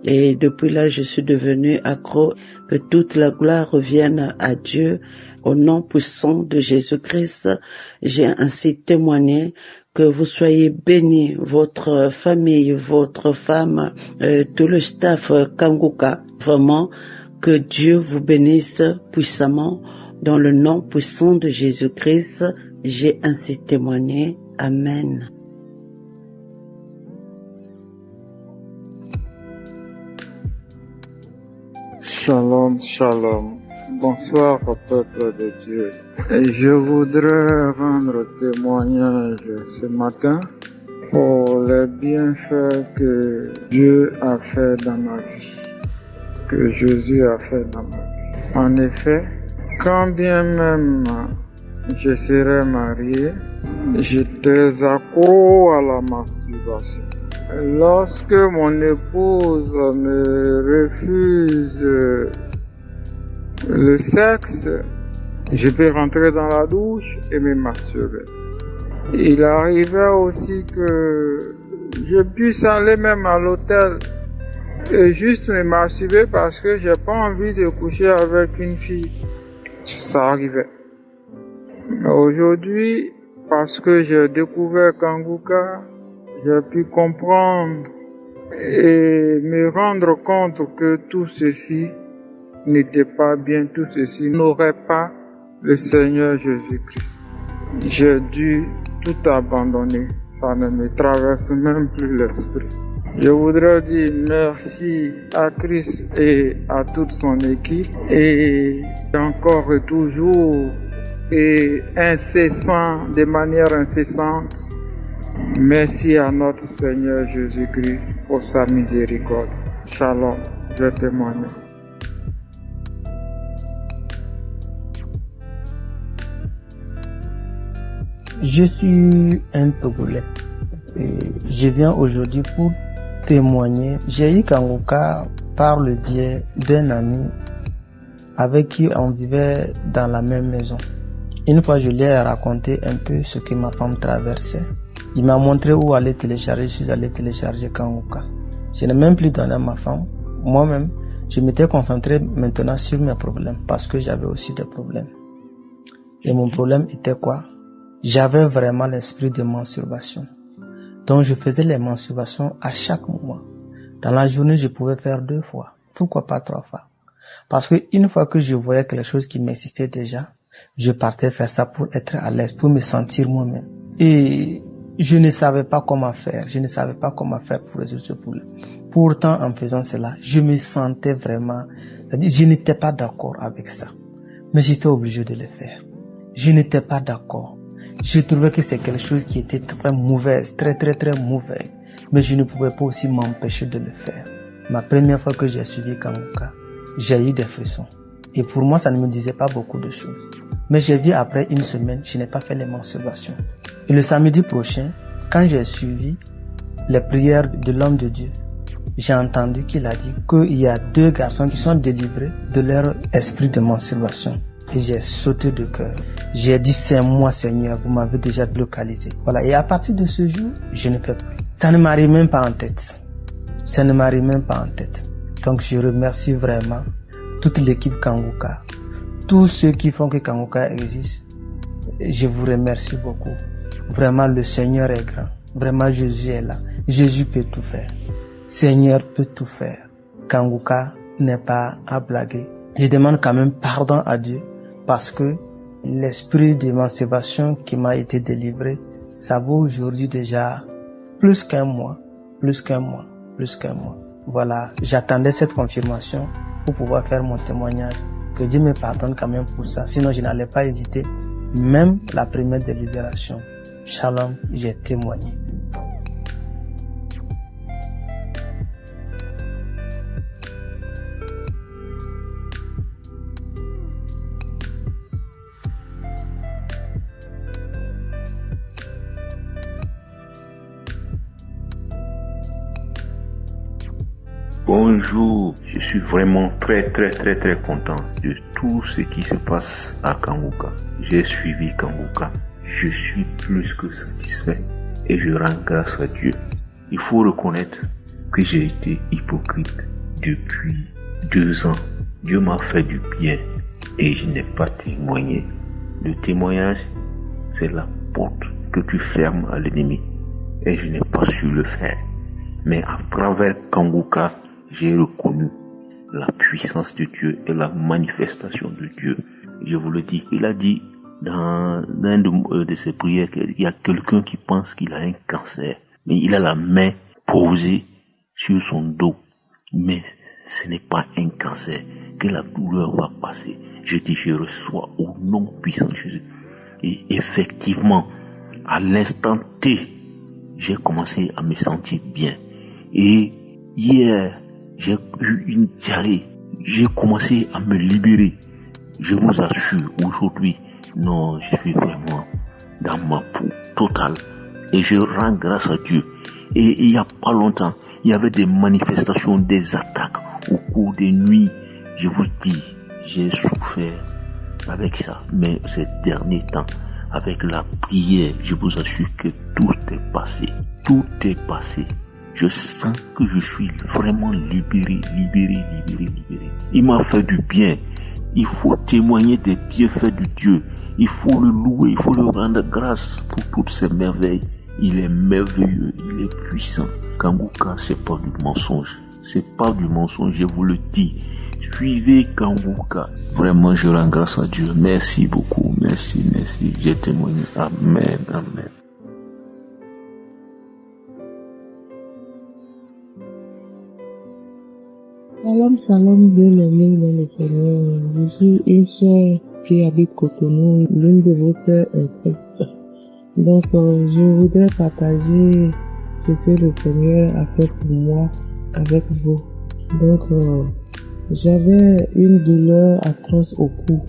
Et depuis là, je suis devenue accro. Que toute la gloire revienne à Dieu. Au nom puissant de Jésus-Christ, j'ai ainsi témoigné. Que vous soyez bénis, votre famille, votre femme, tout le staff Kanguka. Vraiment, que Dieu vous bénisse puissamment. Dans le nom puissant de Jésus-Christ, j'ai ainsi témoigné. Amen. Shalom, shalom. Bonsoir au peuple de Dieu. Et je voudrais rendre témoignage ce matin pour les bienfaits que Dieu a fait dans ma vie, que Jésus a fait dans ma vie. En effet, quand bien même je serais marié, j'étais accro à la masturbation. Lorsque mon épouse me refuse le sexe, je peux rentrer dans la douche et me masturber. Il arrivait aussi que je puisse aller même à l'hôtel et juste me masturber parce que j'ai pas envie de coucher avec une fille. Ça arrivait. Mais aujourd'hui, parce que j'ai découvert Kanguka, j'ai pu comprendre et me rendre compte que tout ceci n'était pas bien, tout ceci n'aurait pas le Seigneur Jésus-Christ. J'ai dû tout abandonner, ça ne me traverse même plus l'esprit. Je voudrais dire merci à Christ et à toute son équipe et encore et toujours et incessant, de manière incessante, merci à notre Seigneur Jésus-Christ pour sa miséricorde. Shalom, je témoigne. Je suis un Togolais et je viens aujourd'hui pour témoigner. J'ai eu Kanguka par le biais d'un ami avec qui on vivait dans la même maison. Une fois, je lui ai raconté un peu ce que ma femme traversait. Il m'a montré où aller télécharger. Je suis allé télécharger Kanguka. Je n'ai même plus donné à ma femme. Moi-même, je m'étais concentré maintenant sur mes problèmes parce que j'avais aussi des problèmes. Et mon problème était quoi? J'avais vraiment l'esprit de masturbation. Donc je faisais les masturbations à chaque moment. Dans la journée, je pouvais faire 2 fois. Pourquoi pas 3 fois? Parce que une fois que je voyais quelque chose qui m'excitait déjà, je partais faire ça pour être à l'aise, pour me sentir moi-même. Et je ne savais pas comment faire. Je ne savais pas comment faire pour résoudre ce problème. Pourtant, en faisant cela, je me sentais vraiment... C'est-à-dire, je n'étais pas d'accord avec ça. Mais j'étais obligé de le faire. Je n'étais pas d'accord. Je trouvais que c'est quelque chose qui était très mauvais, très mauvais. Mais je ne pouvais pas aussi m'empêcher de le faire. Ma première fois que j'ai suivi Kanguka, j'ai eu des frissons. Et pour moi, ça ne me disait pas beaucoup de choses. Mais j'ai vu après une semaine, je n'ai pas fait les masturbations. Et le samedi prochain, quand j'ai suivi les prières de l'homme de Dieu, j'ai entendu qu'il a dit qu'il y a 2 garçons qui sont délivrés de leur esprit de masturbation. Et j'ai sauté de cœur. J'ai dit, c'est moi Seigneur, vous m'avez déjà localisé. Voilà. Et à partir de ce jour, je ne fais plus. Ça ne m'arrive même pas en tête. Ça ne m'arrive même pas en tête. Donc je remercie vraiment toute l'équipe Kanguka. Tous ceux qui font que Kanguka existe. Je vous remercie beaucoup. Vraiment, le Seigneur est grand. Vraiment, Jésus est là. Jésus peut tout faire. Seigneur peut tout faire. Kanguka n'est pas à blaguer. Je demande quand même pardon à Dieu parce que l'esprit d'émancipation qui m'a été délivré, ça vaut aujourd'hui déjà plus qu'un mois. Voilà, j'attendais cette confirmation pour pouvoir faire mon témoignage. Que Dieu me pardonne quand même pour ça. Sinon, je n'allais pas hésiter. Même la première délibération. Shalom, j'ai témoigné. Bonjour, je suis vraiment très content de tout ce qui se passe à Kanguka. J'ai suivi Kanguka, je suis plus que satisfait et je rends grâce à Dieu. Il faut reconnaître que j'ai été hypocrite depuis 2 ans. Dieu m'a fait du bien et je n'ai pas témoigné. Le témoignage, c'est la porte que tu fermes à l'ennemi et je n'ai pas su le faire. Mais à travers Kanguka, j'ai reconnu la puissance de Dieu et la manifestation de Dieu. Je vous le dis, il a dit dans l'un de ses prières qu'il y a quelqu'un qui pense qu'il a un cancer, mais il a la main posée sur son dos. Mais ce n'est pas un cancer, que la douleur va passer. Je dis, je reçois au nom puissant de Jésus. Et effectivement, à l'instant T, j'ai commencé à me sentir bien. Et hier, j'ai eu une diarrhée. J'ai commencé à me libérer. Je vous assure, aujourd'hui, non, je suis vraiment dans ma peau totale. Et je rends grâce à Dieu. Et il n'y a pas longtemps, il y avait des manifestations, des attaques au cours des nuits. Je vous dis, j'ai souffert avec ça. Mais ces derniers temps, avec la prière, je vous assure que tout est passé. Tout est passé. Je sens que je suis vraiment libéré. Il m'a fait du bien. Il faut témoigner des bienfaits de Dieu. Il faut le louer, il faut le rendre grâce pour toutes ces merveilles. Il est merveilleux, il est puissant. Kanguka, c'est pas du mensonge. C'est pas du mensonge, je vous le dis. Suivez Kanguka. Vraiment, je rends grâce à Dieu. Merci beaucoup, merci. J'ai témoigné. Amen. Shalom, bien-aimé dans le Seigneur. Je suis une sœur qui habite Cotonou, l'une de vos sœurs est Christ. Donc, je voudrais partager ce que le Seigneur a fait pour moi avec vous. Donc, j'avais une douleur atroce au cou.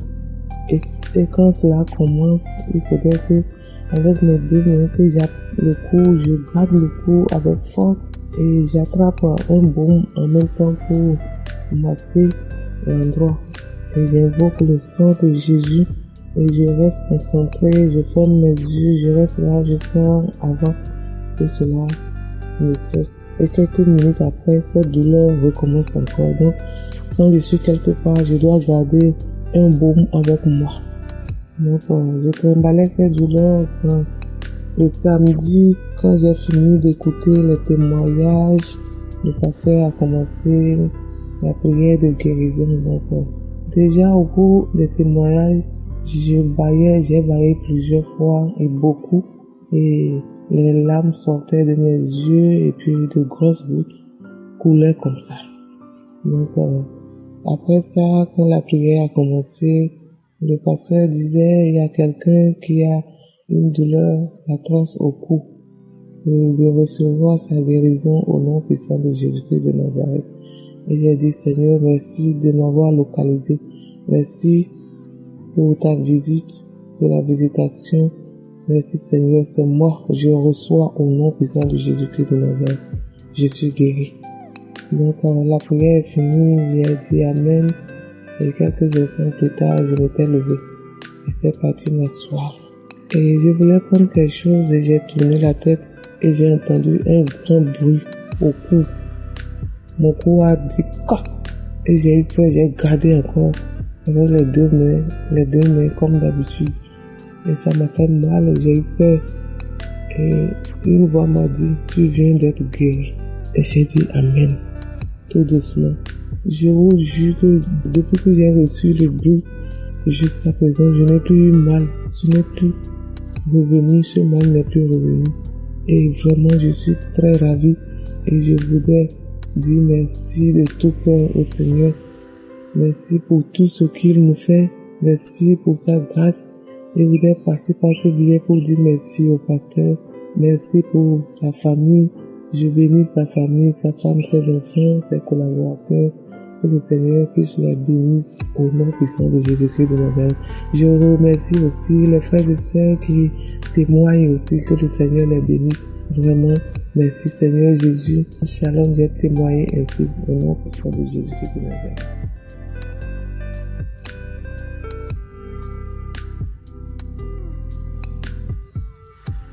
Et quand cela commence, il faudrait que, avec mes 2 mains, que j'attrape le cou, je garde le cou avec force et j'attrape un baume en même temps pour masser l'endroit. Et j'invoque le sang de Jésus et je reste concentré, je ferme mes yeux, je reste là jusqu'à avant que cela me cesse. Et quelques minutes après, cette douleur recommence encore. Donc, quand je suis quelque part, je dois garder un baume avec moi. Donc, je trimballais cette douleur le samedi, quand j'ai fini d'écouter les témoignages, le pasteur a commencé la prière de guérison. Donc, déjà au cours des témoignages, j'ai baillé plusieurs fois et beaucoup, et les larmes sortaient de mes yeux et puis de grosses gouttes coulaient comme ça. Donc, après ça, quand la prière a commencé, le pasteur disait, il y a quelqu'un qui a une douleur atroce au cou, et de recevoir sa guérison au nom puissant de Jésus-Christ de Nazareth. Et j'ai dit, Seigneur, merci de m'avoir localisé. Merci pour ta visite, pour la visitation. Merci Seigneur, c'est moi que je reçois au nom puissant de Jésus-Christ de Nazareth. Je suis guéri. Donc, la prière est finie, j'ai dit Amen. Et quelques instants plus tard, je m'étais levé. J'étais parti m'asseoir. Et je voulais prendre quelque chose et j'ai tourné la tête et j'ai entendu un grand bruit au cou. Mon cou a dit quoi? Et j'ai eu peur, j'ai gardé encore avec les deux mains comme d'habitude. Et ça m'a fait mal, j'ai eu peur. Et une voix m'a dit, tu viens d'être guéri. Et j'ai dit Amen, tout doucement. Je vous jure que depuis que j'ai reçu le bruit, jusqu'à présent, je n'ai plus eu mal. Je n'ai plus revenu, ce mal n'est plus revenu. Et vraiment, je suis très ravi. Et je voudrais dire merci de tout cœur au Seigneur. Merci pour tout ce qu'il nous fait. Merci pour sa grâce. Je voudrais passer par ce billet pour dire merci au pasteur. Merci pour sa famille. Je bénis sa famille, sa femme, ses enfants, ses collaborateurs. Que le Seigneur puisse les bénir au nom puissant de Jésus-Christ de Nazareth. Je remercie aussi les frères et sœurs qui témoignent aussi, que le Seigneur les bénisse. Vraiment, merci Seigneur Jésus. Shalom, j'ai témoigné ainsi au nom puissant de Jésus-Christ de Nazareth.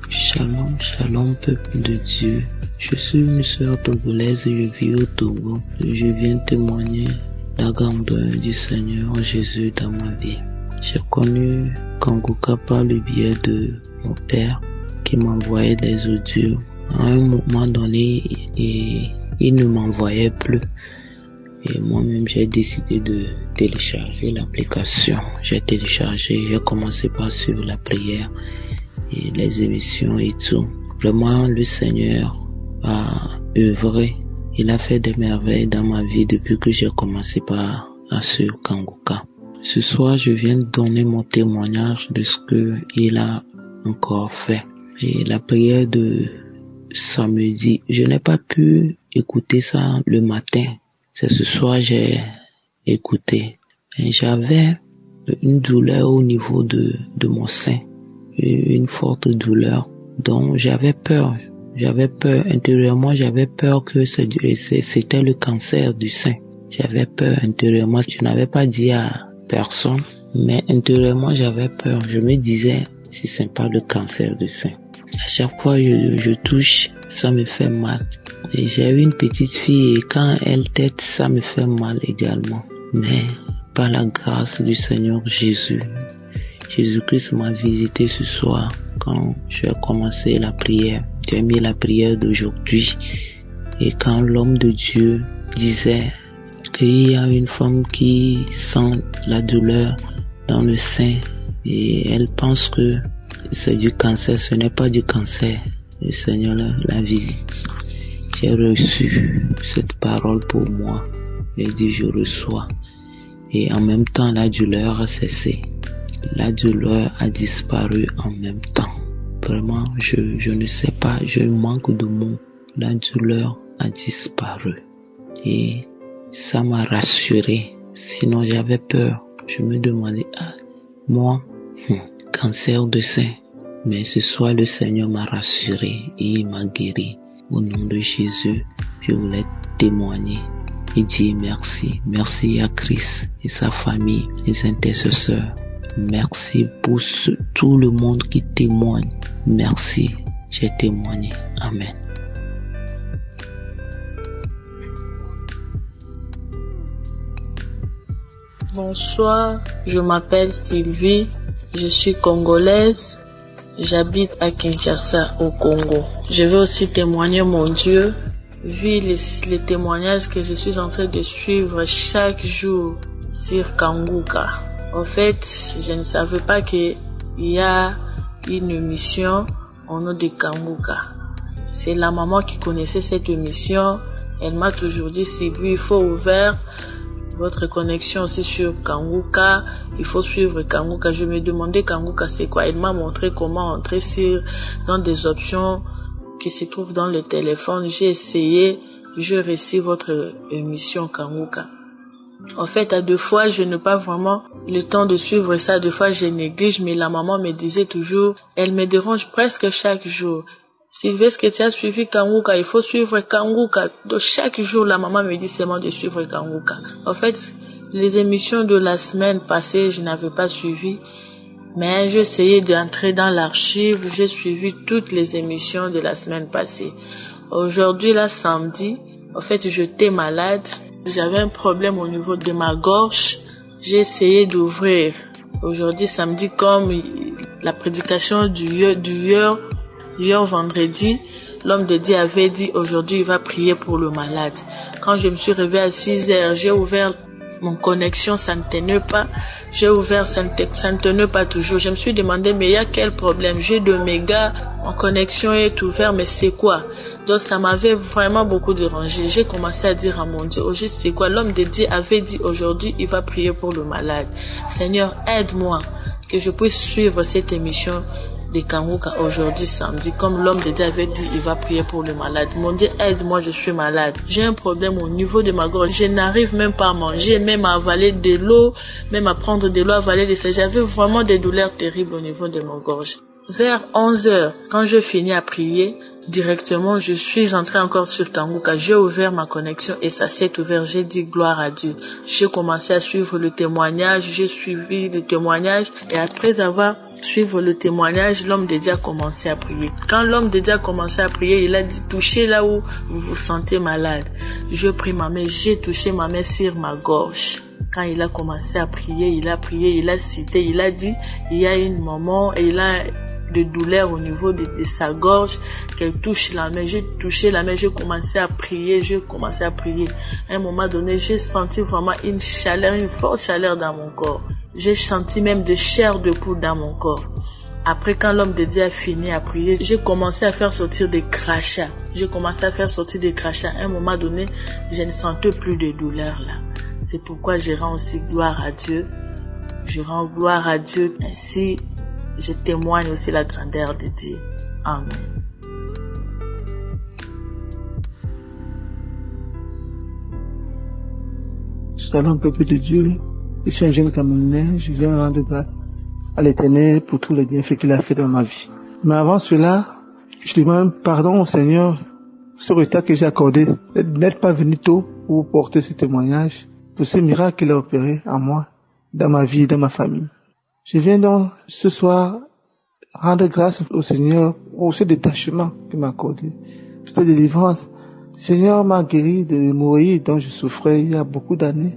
Shalom, shalom, peuple de Dieu. Je suis une sœur togolaise et je vis au Togo. Je viens témoigner la grandeur du Seigneur Jésus dans ma vie. J'ai connu Kanguka par le biais de mon père qui m'envoyait des audios. À un moment donné, il ne m'envoyait plus. Et moi-même, j'ai décidé de télécharger l'application. J'ai téléchargé, j'ai commencé par suivre la prière et les émissions et tout. Vraiment, le Seigneur a œuvré. Il a fait des merveilles dans ma vie depuis que j'ai commencé par suivre Kanguka. Ce soir, je viens de donner mon témoignage de ce qu'il a encore fait. Et la prière de samedi, je n'ai pas pu écouter ça le matin. C'est ce soir j'ai écouté. Et j'avais une douleur au niveau de mon sein. Une forte douleur dont j'avais peur. Intérieurement, j'avais peur que c'était le cancer du sein. J'avais peur intérieurement. Je n'avais pas dit à personne, mais intérieurement, j'avais peur. Je me disais, si ce n'est pas le cancer du sein. À chaque fois je touche, ça me fait mal. Et j'ai eu une petite fille et quand elle tète, ça me fait mal également. Mais par la grâce du Seigneur Jésus-Christ m'a visité ce soir quand j'ai commencé la prière. J'ai mis la prière d'aujourd'hui. Et quand l'homme de Dieu disait qu'il y a une femme qui sent la douleur dans le sein et elle pense que c'est du cancer, ce n'est pas du cancer. Le Seigneur la visite. J'ai reçu cette parole pour moi. J'ai dit je reçois. Et en même temps, la douleur a cessé. La douleur a disparu en même temps. Vraiment, je ne sais pas, je manque de mots. La douleur a disparu. Et ça m'a rassuré. Sinon, j'avais peur. Je me demandais, moi, cancer de sein. Mais ce soir, le Seigneur m'a rassuré et il m'a guéri. Au nom de Jésus, je voulais témoigner et dire merci. Merci à Christ et sa famille, les intercesseurs. Merci pour tout le monde qui témoigne. Merci, j'ai témoigné. Amen. Bonsoir, je m'appelle Sylvie, je suis congolaise, j'habite à Kinshasa au Congo. Je veux aussi témoigner mon Dieu, vu les témoignages que je suis en train de suivre chaque jour sur Kanguka. En fait, je ne savais pas qu'il y a une émission au nom de Kanguka. C'est la maman qui connaissait cette émission. Elle m'a toujours dit, Sylvie, il faut ouvrir votre connexion aussi sur Kanguka. Il faut suivre Kanguka. Je me demandais Kanguka c'est quoi. Elle m'a montré comment entrer dans des options qui se trouvent dans le téléphone. J'ai essayé. Je réussis votre émission Kanguka. En fait, à deux fois, je n'ai pas vraiment le temps de suivre ça. Deux fois, je néglige, mais la maman me disait toujours, elle me dérange presque chaque jour. Sylvie, est-ce que tu as suivi Kanguka? Il faut suivre Kanguka. Donc, chaque jour, la maman me dit seulement de suivre Kanguka. En fait, les émissions de la semaine passée, je n'avais pas suivi. Mais j'ai essayé d'entrer dans l'archive. J'ai suivi toutes les émissions de la semaine passée. Aujourd'hui, là, samedi, en fait, j'étais malade. J'avais un problème au niveau de ma gorge. J'ai essayé d'ouvrir. Aujourd'hui, samedi, comme la prédication d'hier vendredi, l'homme de Dieu avait dit aujourd'hui il va prier pour le malade. Quand je me suis réveillée à 6 heures, j'ai ouvert mon connexion, ça ne tenait pas. J'ai ouvert, ça ne tenait pas toujours. Je me suis demandé, mais il y a quel problème? J'ai 2 mégas, mon connexion est ouverte, mais c'est quoi? Donc ça m'avait vraiment beaucoup dérangé. J'ai commencé à dire à mon Dieu, oh, c'est quoi? L'homme de Dieu avait dit aujourd'hui, il va prier pour le malade. Seigneur, aide-moi, que je puisse suivre cette émission de Kanguka aujourd'hui samedi, comme l'homme de Dieu avait dit, il va prier pour le malade. Mon Dieu, aide-moi, je suis malade. J'ai un problème au niveau de ma gorge. Je n'arrive même pas à manger, même à avaler de l'eau, même à prendre de l'eau, avaler de ça. J'avais vraiment des douleurs terribles au niveau de mon gorge. Vers 11 heures, quand je finis à prier, directement, je suis entrée encore sur Kanguka. J'ai ouvert ma connexion et ça s'est ouvert. J'ai dit gloire à Dieu. J'ai commencé à suivre le témoignage. J'ai suivi le témoignage. Et après avoir suivi le témoignage, l'homme de Dieu a commencé à prier. Quand l'homme de Dieu a commencé à prier, il a dit touchez là où vous vous sentez malade. Je pris ma main. J'ai touché ma main sur ma gorge. Quand il a commencé à prier, il a cité, il a dit, il y a une maman et il a de douleur au niveau de sa gorge, qu'elle touche la main. J'ai touché la main, j'ai commencé à prier. À un moment donné, j'ai senti vraiment une chaleur, une forte chaleur dans mon corps. J'ai senti même des chairs de poule dans mon corps. Après, quand l'homme de Dieu a fini à prier, j'ai commencé à faire sortir des crachats. À un moment donné, je ne sentais plus de douleur là. C'est pourquoi je rends aussi gloire à Dieu. Je rends gloire à Dieu. Ainsi, je témoigne aussi la grandeur de Dieu. Amen. Shalom, peuple de Dieu. Je suis un jeune Camerounais. Je viens rendre grâce à l'Éternel pour tous les bienfaits qu'il a fait dans ma vie. Mais avant cela, je demande pardon au Seigneur pour ce retard que j'ai accordé d'être pas venu tôt pour porter ce témoignage, pour ce miracle qu'il a opéré en moi, dans ma vie et dans ma famille. Je viens donc ce soir rendre grâce au Seigneur pour ce détachement qu'il m'a accordé, pour cette délivrance. Le Seigneur m'a guéri de l'hémorroïde dont je souffrais il y a beaucoup d'années.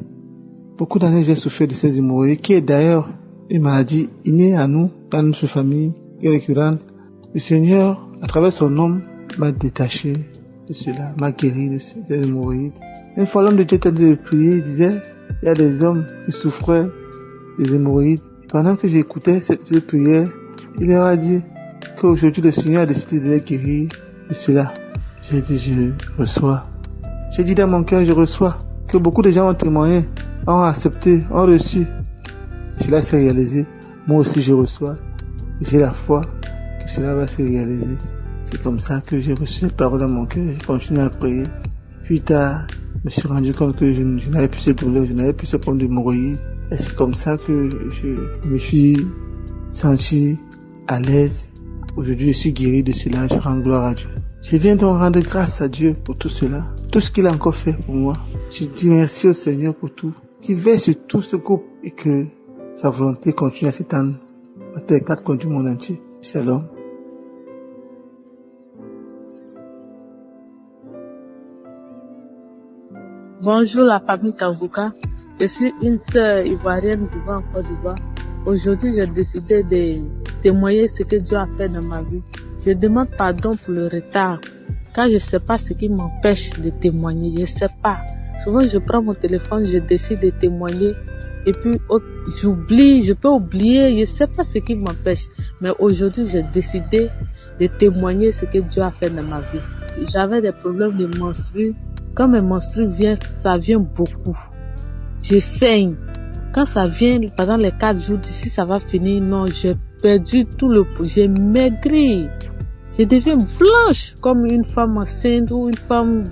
Beaucoup d'années j'ai souffert de ces hémorroïdes, qui est d'ailleurs une maladie innée à nous, dans notre famille, et récurrente. Le Seigneur, à travers son nom, m'a détaché de cela, m'a guéri de ces hémorroïdes. Une fois l'homme de Dieu tentait de prier, il disait, il y a des hommes qui souffraient des hémorroïdes. Et pendant que j'écoutais cette prière, il leur a dit qu'aujourd'hui le Seigneur a décidé de les guérir de cela. J'ai dit, je reçois. J'ai dit dans mon cœur, je reçois. Que beaucoup de gens ont témoigné, ont accepté, ont reçu. Cela s'est réalisé. Moi aussi je reçois. J'ai la foi que cela va se réaliser. C'est comme ça que j'ai reçu cette parole dans mon cœur. J'ai continué à prier. Puis tard, je me suis rendu compte que je n'avais plus cette douleur, je n'avais plus ce problème d'hémorroïdes. Et c'est comme ça que je me suis senti à l'aise. Aujourd'hui, je suis guéri de cela. Je rends gloire à Dieu. Je viens donc rendre grâce à Dieu pour tout cela, tout ce qu'il a encore fait pour moi. Je dis merci au Seigneur pour tout, qu'il veille sur tout ce groupe et que sa volonté continue à s'étendre à tous les quatre coins du monde entier. Shalom. Bonjour la famille Kanguka. Je suis une sœur ivoirienne vivant en Côte d'Ivoire. Aujourd'hui, j'ai décidé de témoigner ce que Dieu a fait dans ma vie. Je demande pardon pour le retard, car je ne sais pas ce qui m'empêche de témoigner. Je ne sais pas. Souvent, je prends mon téléphone, je décide de témoigner, et puis j'oublie, je peux oublier, je ne sais pas ce qui m'empêche. Mais aujourd'hui, j'ai décidé de témoigner ce que Dieu a fait dans ma vie. J'avais des problèmes de menstrues. Quand mes menstrues viennent, ça vient beaucoup. Je saigne. Quand ça vient, pendant les 4 jours d'ici, ça va finir. Non, j'ai perdu tout le poids. J'ai maigri. Je deviens blanche comme une femme enceinte ou une femme,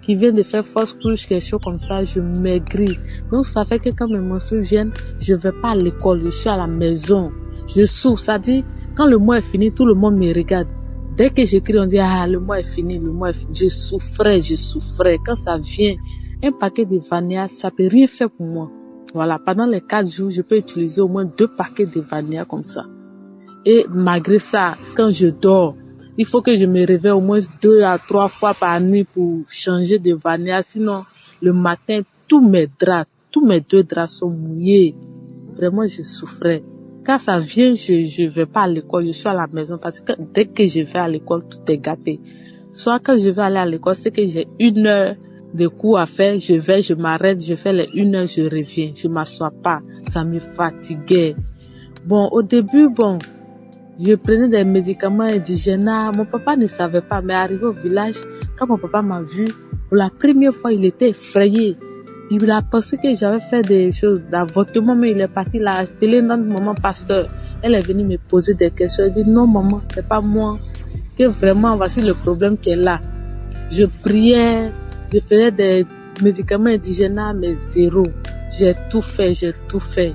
qui vient de faire fausse couche, quelque chose comme ça. Je maigris. Donc, ça fait que quand mes menstrues viennent, je vais pas à l'école. Je suis à la maison. Je souffre. Ça dit, quand le mois est fini, tout le monde me regarde. Dès que j'écris, on dit, le mois est fini, le mois est fini. Je souffrais. Quand ça vient, un paquet de vanilla, ça peut rien faire pour moi. Voilà, pendant les 4 jours, je peux utiliser au moins 2 paquets de vanilla comme ça. Et malgré ça, quand je dors, il faut que je me réveille au moins 2 à 3 fois par nuit pour changer de vanilla. Sinon, le matin, tous mes 2 draps sont mouillés. Vraiment, je souffrais. Quand ça vient, je vais pas à l'école, je suis à la maison parce que dès que je vais à l'école, tout est gâté. Soit quand je vais aller à l'école, c'est que j'ai 1 heure de cours à faire, je m'arrête, je fais les 1 heure, je reviens, je m'assois pas, ça me fatiguait. Au début, je prenais des médicaments indigènes, mon papa ne savait pas, mais arrivé au village, quand mon papa m'a vu, pour la première fois, il était effrayé. Il a pensé que j'avais fait des choses d'avortement, mais il est parti là, appeler notre maman pasteur. Elle est venue me poser des questions, elle dit non maman, c'est pas moi, que vraiment voici le problème qui est là. Je priais, je faisais des médicaments indigènes, mais zéro. J'ai tout fait.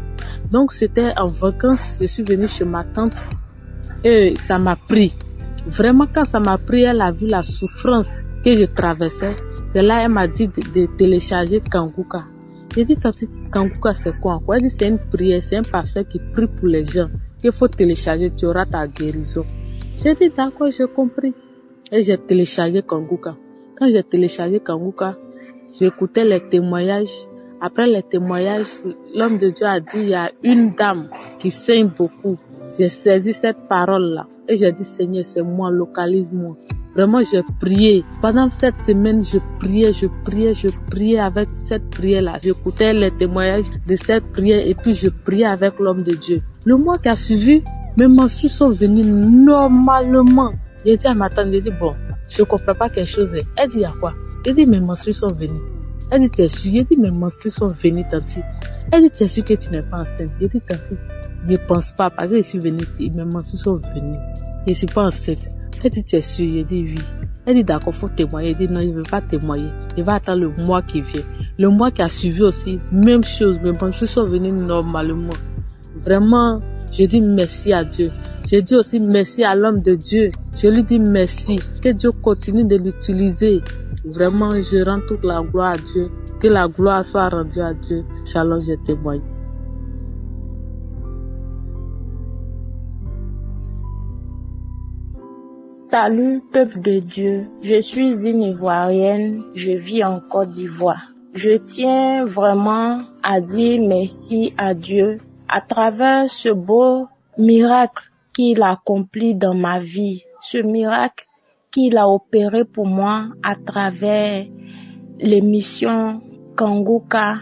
Donc c'était en vacances, je suis venue chez ma tante et ça m'a pris. Vraiment, quand ça m'a pris, elle a vu la souffrance que je traversais. C'est là elle m'a dit de télécharger Kanguka. J'ai dit, tante, Kanguka, c'est quoi? Elle dit, c'est une prière, c'est un pasteur qui prie pour les gens. Qu'il faut télécharger, tu auras ta guérison. J'ai dit, d'accord, j'ai compris. Et j'ai téléchargé Kanguka. Quand j'ai téléchargé Kanguka, j'écoutais les témoignages. Après les témoignages, l'homme de Dieu a dit, il y a une dame qui saigne beaucoup. J'ai saisi cette parole-là. Et j'ai dit, Seigneur, c'est moi, localise-moi. Vraiment, j'ai prié. Pendant cette semaine, je priais avec cette prière-là. J'écoutais les témoignages de cette prière et puis je priais avec l'homme de Dieu. Le mois qui a suivi, mes menstrues sont venues normalement. J'ai dit à ma tante, j'ai dit, bon, je comprends pas quelque chose. Elle dit, il y a quoi? J'ai dit, mes menstrues sont venues. Elle dit, t'es sûre? J'ai dit, mes menstrues sont venues, tante. Elle dit, t'es sûre que tu n'es pas enceinte? J'ai dit, tante, je pense pas, parce que je suis venue, mes menstrues sont venues. Je suis pas enceinte. Elle dit, tu es sûre? J'ai dit, oui. Elle dit, d'accord, faut témoigner. J'ai dit, non, je ne veux pas témoigner. Je vais attendre le mois qui vient. Le mois qui a suivi aussi, même chose, mes menstrues sont venues normalement. Vraiment, je dis merci à Dieu. Je dis aussi merci à l'homme de Dieu. Je lui dis merci. Que Dieu continue de l'utiliser. Vraiment, je rends toute la gloire à Dieu. Que la gloire soit rendue à Dieu. Shalom, je témoigne. Salut, peuple de Dieu. Je suis une Ivoirienne. Je vis en Côte d'Ivoire. Je tiens vraiment à dire merci à Dieu à travers ce beau miracle qu'il a accompli dans ma vie. Ce miracle qu'il a opéré pour moi à travers l'émission Kanguka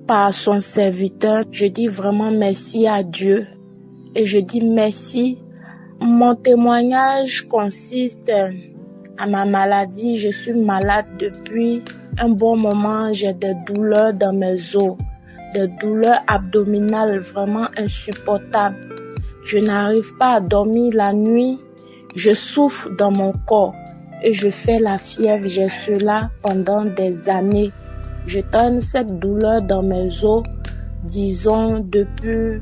par son serviteur. Je dis vraiment merci à Dieu et je dis merci. Mon témoignage consiste à ma maladie. Je suis malade depuis un bon moment. J'ai des douleurs dans mes os, des douleurs abdominales vraiment insupportables. Je n'arrive pas à dormir la nuit. Je souffre dans mon corps et je fais la fièvre. J'ai cela pendant des années. Je traîne cette douleur dans mes os, disons depuis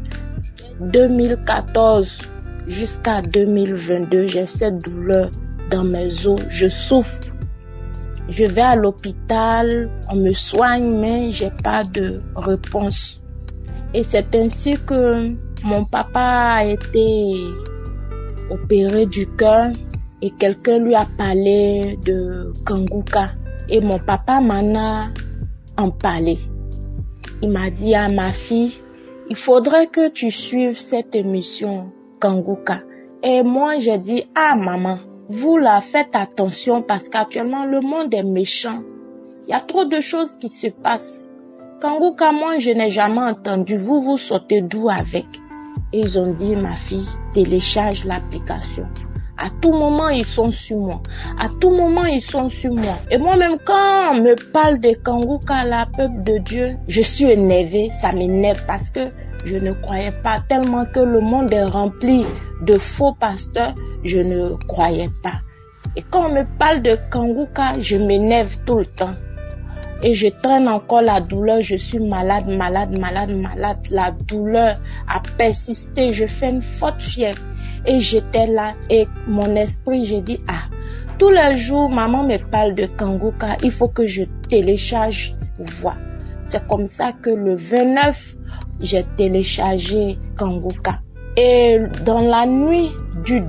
2014 jusqu'à 2022. J'ai cette douleur dans mes os. Je souffre. Je vais à l'hôpital, on me soigne, mais j'ai pas de réponse. Et c'est ainsi que mon papa a été opéré du cœur et quelqu'un lui a parlé de Kanguka. Et mon papa m'en a en parlé. Il m'a dit à ma fille, il faudrait que tu suives cette émission Kanguka. Et moi j'ai dit, ah maman, vous là faites attention parce qu'actuellement le monde est méchant. Il y a trop de choses qui se passent. Kanguka, moi je n'ai jamais entendu, vous sortez d'où avec? Et ils ont dit, ma fille, télécharge l'application. À tout moment, ils sont sur moi. À tout moment, ils sont sur moi. Et moi-même, quand on me parle de Kanguka, la peuple de Dieu, je suis énervée, ça m'énerve parce que je ne croyais pas tellement que le monde est rempli de faux pasteurs, je ne croyais pas. Et quand on me parle de Kanguka, je m'énerve tout le temps. Et je traîne encore la douleur, je suis malade. La douleur a persisté, je fais une forte fièvre. Et j'étais là et mon esprit, j'ai dit, ah, tous les jours, maman me parle de Kanguka, il faut que je télécharge pour voir. C'est comme ça que le 29, j'ai téléchargé Kanguka. Et dans la nuit du 2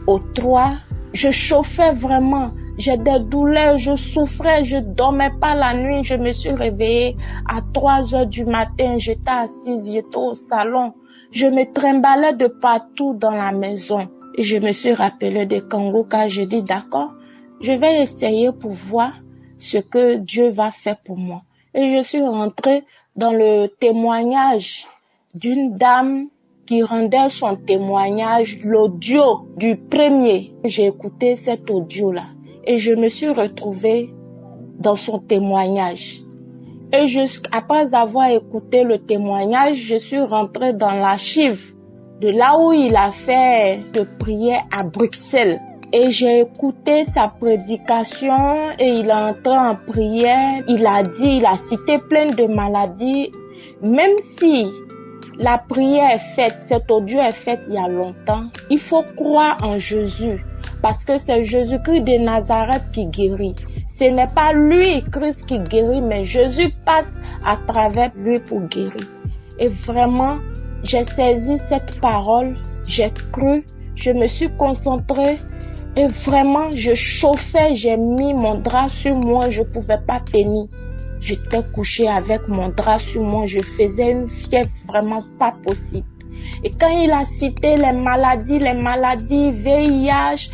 au 3, je chauffais vraiment. J'ai des douleurs, je souffrais, je dormais pas la nuit. Je me suis réveillée à 3 heures du matin. J'étais assise, j'étais au salon. Je me trimballais de partout dans la maison. Et je me suis rappelé de Kanguka. Je dis d'accord, je vais essayer pour voir ce que Dieu va faire pour moi. Et je suis rentrée dans le témoignage d'une dame qui rendait son témoignage, l'audio du premier. J'ai écouté cet audio-là. Et je me suis retrouvée dans son témoignage. Et après avoir écouté le témoignage, je suis rentrée dans l'archive de là où il a fait de prière à Bruxelles. Et j'ai écouté sa prédication et il est entré en prière. Il a cité plein de maladies. Même si la prière est faite, cet audio est fait il y a longtemps, il faut croire en Jésus. parce que c'est Jésus-Christ de Nazareth qui guérit. Ce n'est pas lui, Christ, qui guérit, mais Jésus passe à travers lui pour guérir. Et vraiment, j'ai saisi cette parole, j'ai cru, je me suis concentrée et vraiment, je chauffais, j'ai mis mon drap sur moi, je ne pouvais pas tenir. J'étais couchée avec mon drap sur moi, je faisais une fièvre vraiment pas possible. Et quand il a cité les maladies, VIH,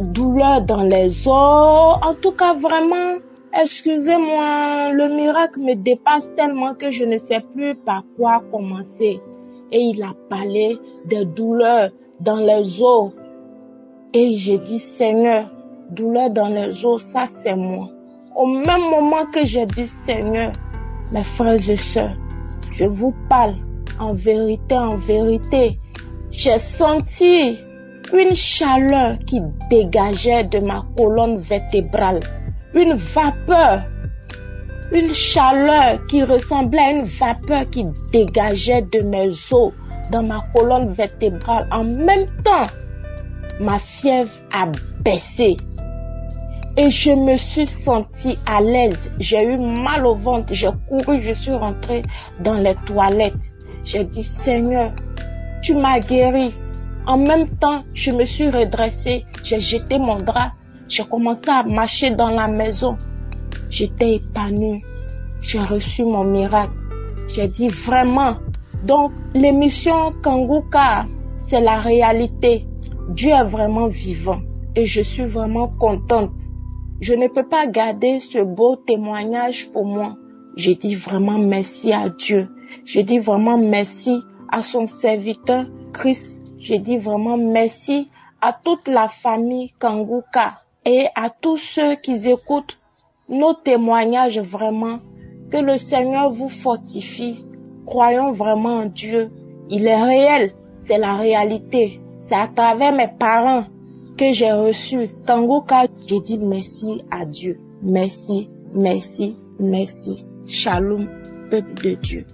douleur dans les os, en tout cas vraiment, excusez-moi, le miracle me dépasse tellement que je ne sais plus par quoi commencer. Et il a parlé des douleurs dans les os. Et j'ai dit, Seigneur, douleur dans les os, ça c'est moi. Au même moment que j'ai dit, Seigneur, mes frères et sœurs, je vous parle en vérité, j'ai senti une chaleur qui dégageait de ma colonne vertébrale, une vapeur, une chaleur qui ressemblait à une vapeur qui dégageait de mes os dans ma colonne vertébrale. En même temps, ma fièvre a baissé et je me suis sentie à l'aise. J'ai eu mal au ventre, j'ai couru, je suis rentrée dans les toilettes. J'ai dit, Seigneur, tu m'as guéri. En même temps, je me suis redressée, j'ai jeté mon drap, j'ai commencé à marcher dans la maison. J'étais épanouie, j'ai reçu mon miracle. J'ai dit vraiment, donc l'émission Kanguka, c'est la réalité. Dieu est vraiment vivant et je suis vraiment contente. Je ne peux pas garder ce beau témoignage pour moi. Je dis vraiment merci à Dieu. Je dis vraiment merci à son serviteur Christ. Je dis vraiment merci à toute la famille Kanguka et à tous ceux qui écoutent nos témoignages vraiment. Que le Seigneur vous fortifie. Croyons vraiment en Dieu. Il est réel, c'est la réalité. C'est à travers mes parents que j'ai reçu Kanguka. J'ai dit merci à Dieu. Merci, merci, merci. Shalom, peuple de Dieu.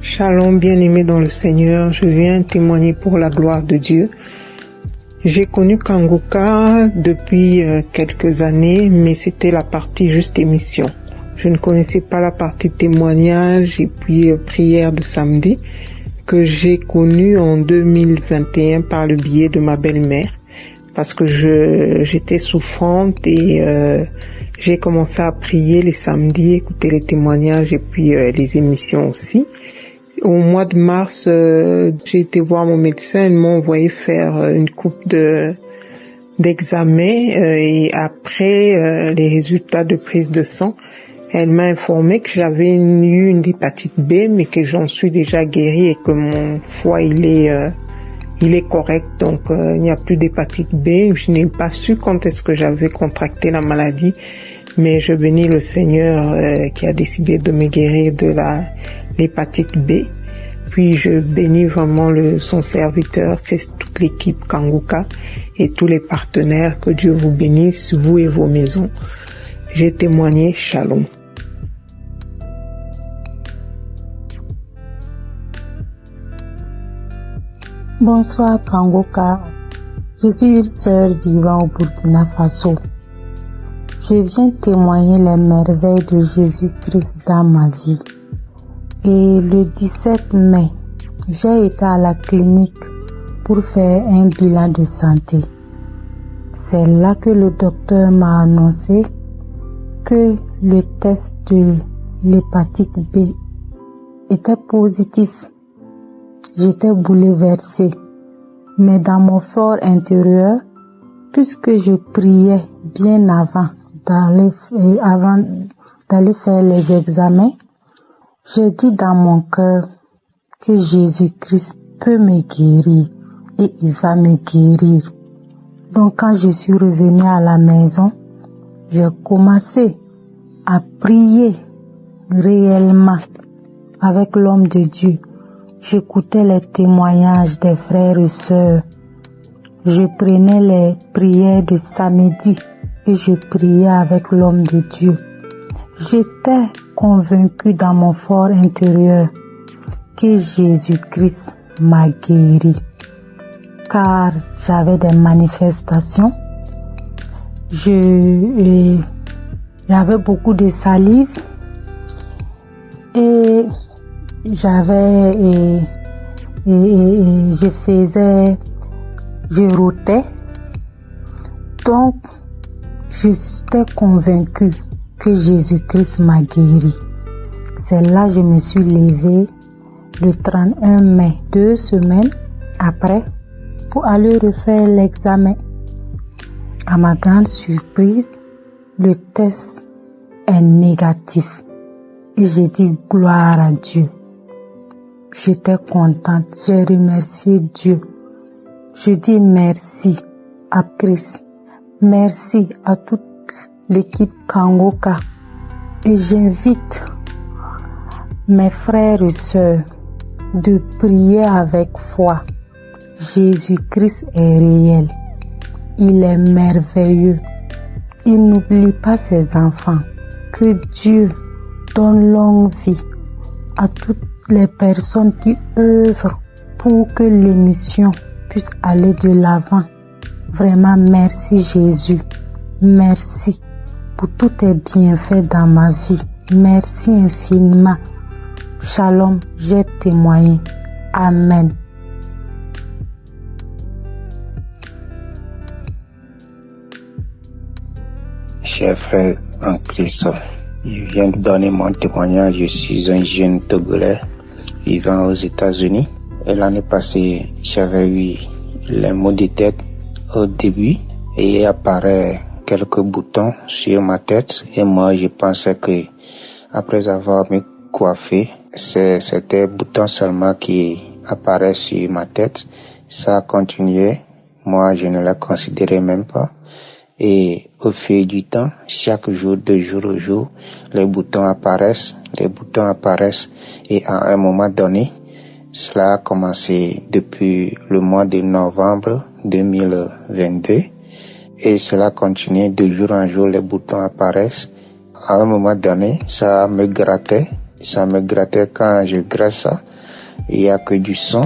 Shalom, bien-aimés dans le Seigneur, je viens témoigner pour la gloire de Dieu. J'ai connu Kanguka depuis quelques années, mais c'était la partie juste émission. Je ne connaissais pas la partie témoignage et puis prière de samedi que j'ai connue en 2021 par le biais de ma belle-mère parce que j'étais souffrante et j'ai commencé à prier les samedis, écouter les témoignages et puis les émissions aussi. Au mois de mars, j'ai été voir mon médecin, elle m'a envoyé faire une coupe d'examens et après les résultats de prise de sang, elle m'a informé que j'avais eu une hépatite B, mais que j'en suis déjà guérie et que mon foie il est correct, donc il n'y a plus d'hépatite B. Je n'ai pas su quand est-ce que j'avais contracté la maladie, mais je bénis le Seigneur qui a décidé de me guérir de l'hépatite B. Puis je bénis vraiment son serviteur, c'est toute l'équipe Kanguka et tous les partenaires. Que Dieu vous bénisse, vous et vos maisons. J'ai témoigné, shalom. Bonsoir Kanguka. Je suis une sœur vivant au Burkina Faso. Je viens témoigner les merveilles de Jésus-Christ dans ma vie. Et le 17 mai, j'ai été à la clinique pour faire un bilan de santé. C'est là que le docteur m'a annoncé que le test de l'hépatite B était positif. J'étais bouleversée, mais dans mon fort intérieur, puisque je priais bien avant d'aller faire les examens, j'ai dit dans mon cœur que Jésus-Christ peut me guérir et il va me guérir. Donc quand je suis revenue à la maison, j'ai commencé à prier réellement avec l'homme de Dieu j'écoutais les témoignages des frères et sœurs. Je prenais les prières de samedi et je priais avec l'homme de Dieu. J'étais convaincue dans mon fort intérieur que Jésus-Christ m'a guéri, car j'avais des manifestations. J'avais beaucoup de salive et je rotais. Donc, j'étais convaincue que Jésus-Christ m'a guéri. C'est là que je me suis levée le 31 mai, 2 semaines après, pour aller refaire l'examen. À ma grande surprise, le test est négatif. Et j'ai dit gloire à Dieu. J'étais contente, j'ai remercié Dieu. Je dis merci à Christ, merci à toute l'équipe Kangoka. Et j'invite mes frères et sœurs de prier avec foi. Jésus-Christ est réel. Il est merveilleux. Il n'oublie pas ses enfants. Que Dieu donne longue vie à toutes les personnes qui œuvrent pour que l'émission puisse aller de l'avant. Vraiment, merci Jésus. Merci pour tous tes bienfaits dans ma vie. Merci infiniment. Shalom, j'ai témoigné. Amen. Chers frères en Christ, je viens de donner mon témoignage. Je suis un jeune Togolais vivant aux États-Unis. Et l'année passée, j'avais eu les maux de tête au début et il apparaît quelques boutons sur ma tête. Et moi, je pensais que après avoir me coiffé, c'était boutons seulement qui apparaissent sur ma tête. Ça a continué. Moi, je ne la considérais même pas. Et au fil du temps, chaque jour, de jour au jour, les boutons apparaissent. Et à un moment donné, cela a commencé depuis le mois de novembre 2022. Et cela continue de jour en jour, les boutons apparaissent. À un moment donné, ça me grattait quand je gratte ça. Il n'y a que du sang,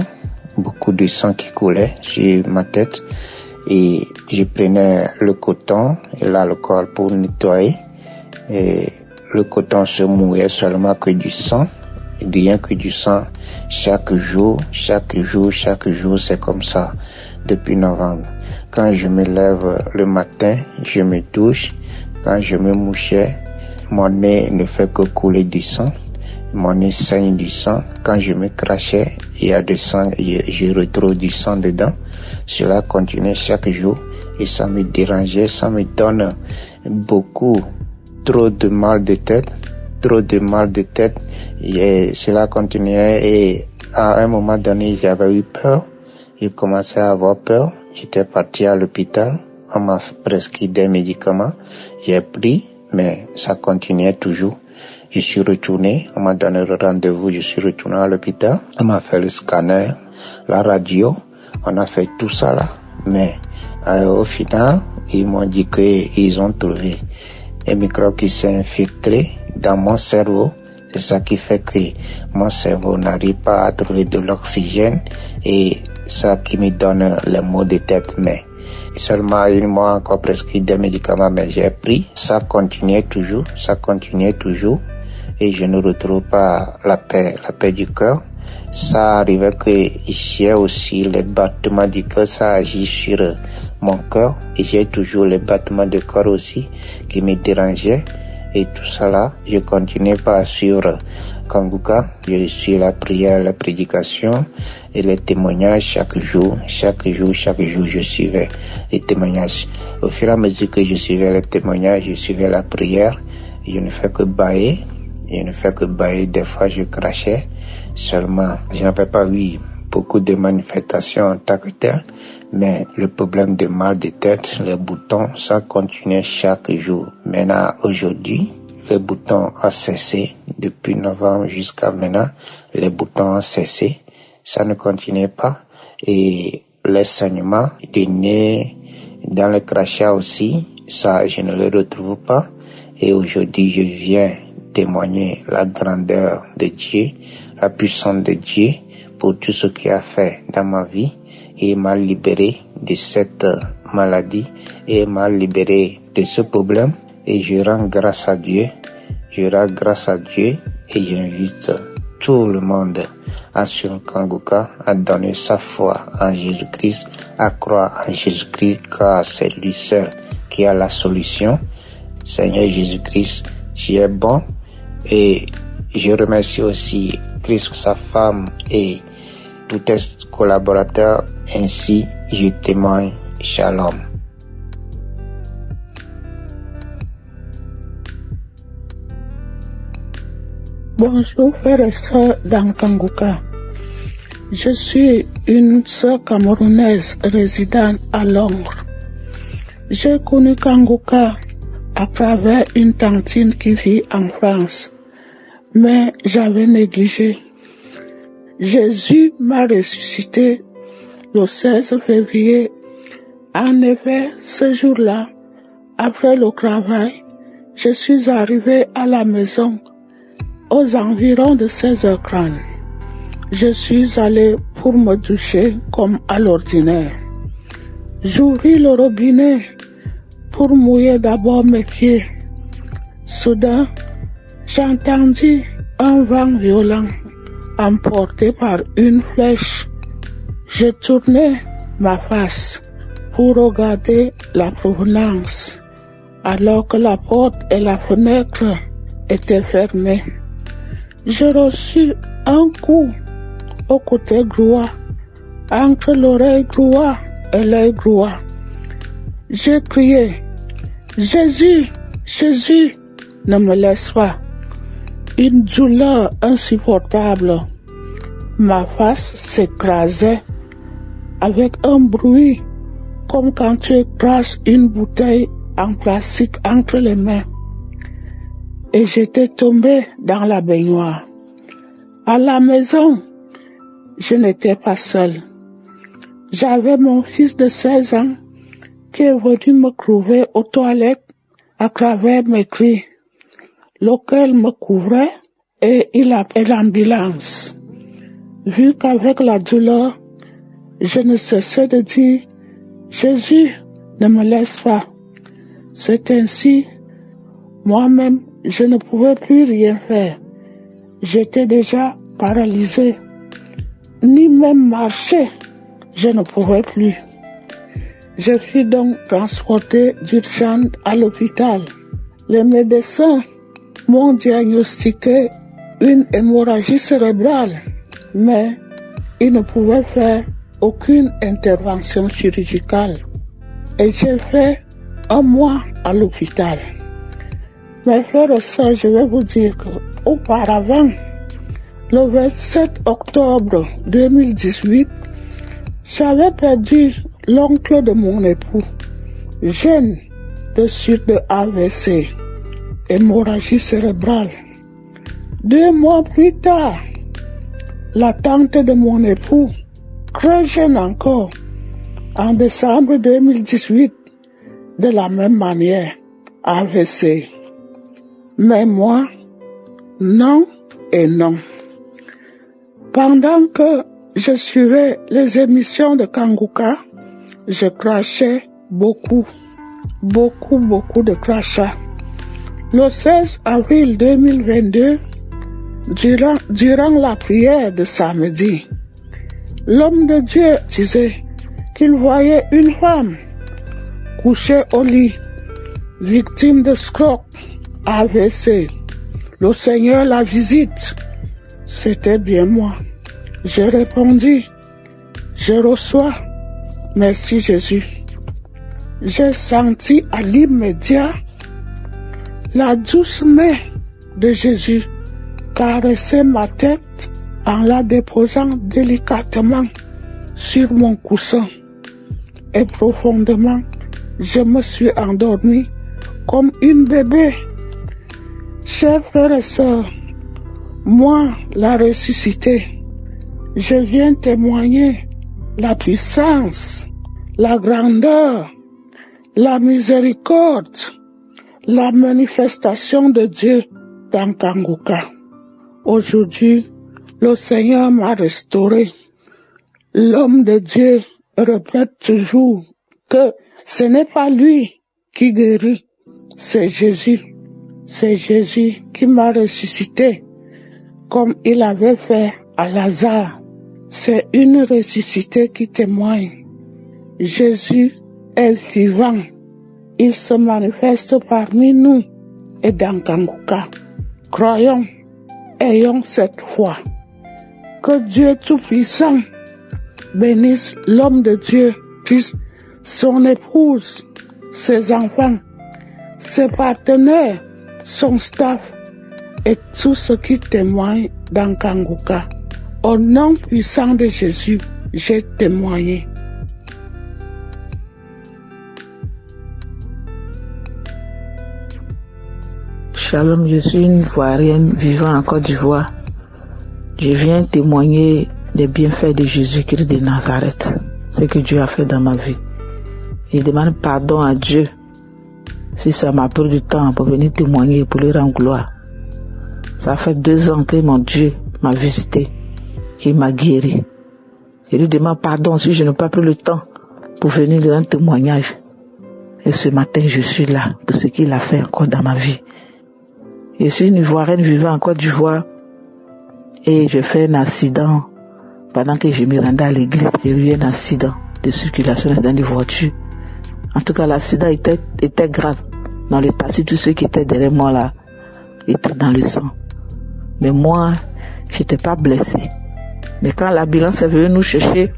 beaucoup de sang qui coulait sur ma tête. Et je prenais le coton et l'alcool pour nettoyer. Et le coton se mouillait seulement que du sang. Rien que du sang. Chaque jour, c'est comme ça. Depuis novembre. Quand je me lève le matin, je me douche. Quand je me mouchais, mon nez ne fait que couler du sang. Mon nez saigne du sang. Quand je me crachais, il y a du sang, je retrouve du sang dedans. Cela continuait chaque jour et ça me dérangeait, ça me donne trop de mal de tête. Et cela continuait et à un moment donné, j'avais eu peur. J'ai commencé à avoir peur. J'étais parti à l'hôpital. On m'a prescrit des médicaments. J'ai pris, mais ça continuait toujours. Je suis retourné, on m'a donné le rendez-vous, je suis retourné à l'hôpital. On m'a fait le scanner, la radio, on a fait tout ça là. Mais au final, ils m'ont dit qu'ils ont trouvé un microbe qui s'est infiltré dans mon cerveau. C'est ça qui fait que mon cerveau n'arrive pas à trouver de l'oxygène et ça qui me donne les maux de tête. Mais seulement ils m'ont encore prescrit des médicaments, mais j'ai pris. Ça continuait toujours. Et je ne retrouve pas la paix du cœur. Ça arrivait que j'ai aussi les battements du cœur, ça agit sur mon cœur. Et j'ai toujours les battements de cœur aussi qui me dérangeaient. Et tout ça là, je continuais pas sur Kanguka. Je suis la prière, la prédication et les témoignages chaque jour, je suivais les témoignages. Au fur et à mesure que je suivais les témoignages, je suivais la prière. Et je ne fais que bailler. Des fois, je crachais. Seulement, je n'avais pas eu beaucoup de manifestations en tant que tel. Mais le problème de mal de tête, les boutons, ça continuait chaque jour. Maintenant, aujourd'hui, les boutons ont cessé. Depuis novembre jusqu'à maintenant, les boutons ont cessé. ça ne continuait pas. Et les saignements du nez, dans le crachat aussi, ça, je ne le retrouve pas. Et aujourd'hui, je viens témoigner la grandeur de Dieu, la puissance de Dieu pour tout ce qu'il a fait dans ma vie et m'a libéré de cette maladie et m'a libéré de ce problème. Et je rends grâce à Dieu. Je rends grâce à Dieu et j'invite tout le monde à suivre Kanguka, à donner sa foi en Jésus-Christ, à croire en Jésus-Christ car c'est lui seul qui a la solution. Seigneur Jésus-Christ, tu es bon et je remercie aussi Christ, sa femme et tous tes collaborateurs. Ainsi, je témoigne. Shalom. Bonjour frères et sœurs dans Kanguka. Je suis une sœur camerounaise résidant à Londres. J'ai connu Kanguka à travers une tantine qui vit en France, mais j'avais négligé. Jésus m'a ressuscité le 16 février. En effet, ce jour-là, après le travail, je suis arrivée à la maison aux environs de 16h30. Je suis allée pour me doucher comme à l'ordinaire. J'ouvris le robinet pour mouiller d'abord mes pieds. Soudain, j'entendis un vent violent emporté par une flèche. Je tournai ma face pour regarder la provenance, alors que la porte et la fenêtre étaient fermées. Je reçus un coup au côté droit, entre l'oreille droite et l'œil droit. J'ai crié, Jésus, Jésus, ne me laisse pas. Une douleur insupportable. Ma face s'écrasait avec un bruit comme quand tu écrases une bouteille en plastique entre les mains. Et j'étais tombée dans la baignoire. À la maison, je n'étais pas seule. J'avais mon fils de 16 ans qui est venu me trouver aux toilettes à travers mes cris, lequel me couvrait et il appelait l'ambulance. Vu qu'avec la douleur, je ne cessais de dire « Jésus, ne me laisse pas ». C'est ainsi, moi-même, je ne pouvais plus rien faire. J'étais déjà paralysée. Ni même marcher, je ne pouvais plus. Je fus donc transportée d'urgence à l'hôpital. Les médecins m'ont diagnostiqué une hémorragie cérébrale, mais ils ne pouvaient faire aucune intervention chirurgicale. Et j'ai fait 1 mois à l'hôpital. Mes frères et sœurs, je vais vous dire qu'auparavant, le 27 octobre 2018, j'avais perdu l'oncle de mon époux, jeune de suite de AVC, hémorragie cérébrale. 2 mois plus tard, la tante de mon époux, très jeune encore, en décembre 2018, de la même manière, AVC. Mais moi, non et non. Pendant que je suivais les émissions de Kanguka, je crachais beaucoup de crachats. Le 16 avril 2022, durant la prière de samedi, l'homme de Dieu disait qu'il voyait une femme couchée au lit, victime de stroke, AVC. Le Seigneur la visite. C'était bien moi. J'ai répondu, je reçois. Merci Jésus. J'ai senti à l'immédiat la douce main de Jésus caresser ma tête en la déposant délicatement sur mon coussin. Et profondément, je me suis endormie comme une bébé. Chers frères et sœurs, moi, la ressuscité, Je viens témoigner la puissance, la grandeur, la miséricorde, la manifestation de Dieu dans Kanguka. Aujourd'hui, le Seigneur m'a restauré. L'homme de Dieu répète toujours que ce n'est pas lui qui guérit, c'est Jésus. C'est Jésus qui m'a ressuscité, comme il avait fait à Lazare. C'est une ressuscité qui témoigne. Jésus est vivant. Il se manifeste parmi nous et dans Kanguka. Croyons, ayons cette foi. Que Dieu Tout-Puissant bénisse l'homme de Dieu, Christ, son épouse, ses enfants, ses partenaires, son staff et tous ceux qui témoignent dans Kanguka. Au nom puissant de Jésus, j'ai témoigné. Shalom, je suis une Ivoirienne vivant en Côte d'Ivoire. Je viens témoigner des bienfaits de Jésus-Christ de Nazareth, ce que Dieu a fait dans ma vie. Je demande pardon à Dieu si ça m'a pris du temps pour venir témoigner, pour lui rendre gloire. Ça fait 2 ans que mon Dieu m'a visité, qu'il m'a guéri. Je lui demande pardon si je n'ai pas pris le temps pour venir lui rendre témoignage. Et ce matin, je suis là pour ce qu'il a fait encore dans ma vie. Je suis une Ivoirienne vivant en Côte d'Ivoire et j'ai fait un accident pendant que je me rendais à l'église. J'ai eu un accident de circulation dans les voitures. En tout cas, l'accident était grave. Dans le taxi, tous ceux qui étaient derrière moi là étaient dans le sang. Mais moi, j'étais pas blessé. Mais quand l'ambulance est venue nous chercher,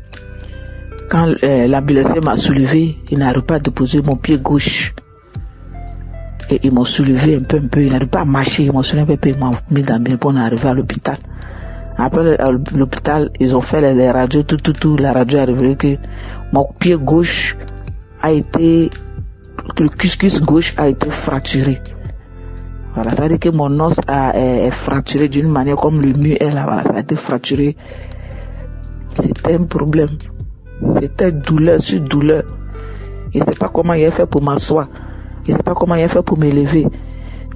quand l'ambulancier m'a soulevé, il n'arrive pas à déposer mon pied gauche. Et ils m'ont soulevé un peu, ils n'arrivent pas à marcher, ils m'ont soulevé un peu, ils m'ont mis dans le pour arriver à l'hôpital. Après l'hôpital, ils ont fait les radios, tout, la radio a révélé que mon pied gauche a été, le cuscus gauche a été fracturé. Voilà, ça veut dire que mon os est fracturé d'une manière comme le mur est là, voilà, ça a été fracturé. C'était un problème. C'était douleur sur douleur. Je ne sais pas comment il a fait pour m'asseoir. Je ne sais pas comment il a fait pour me lever.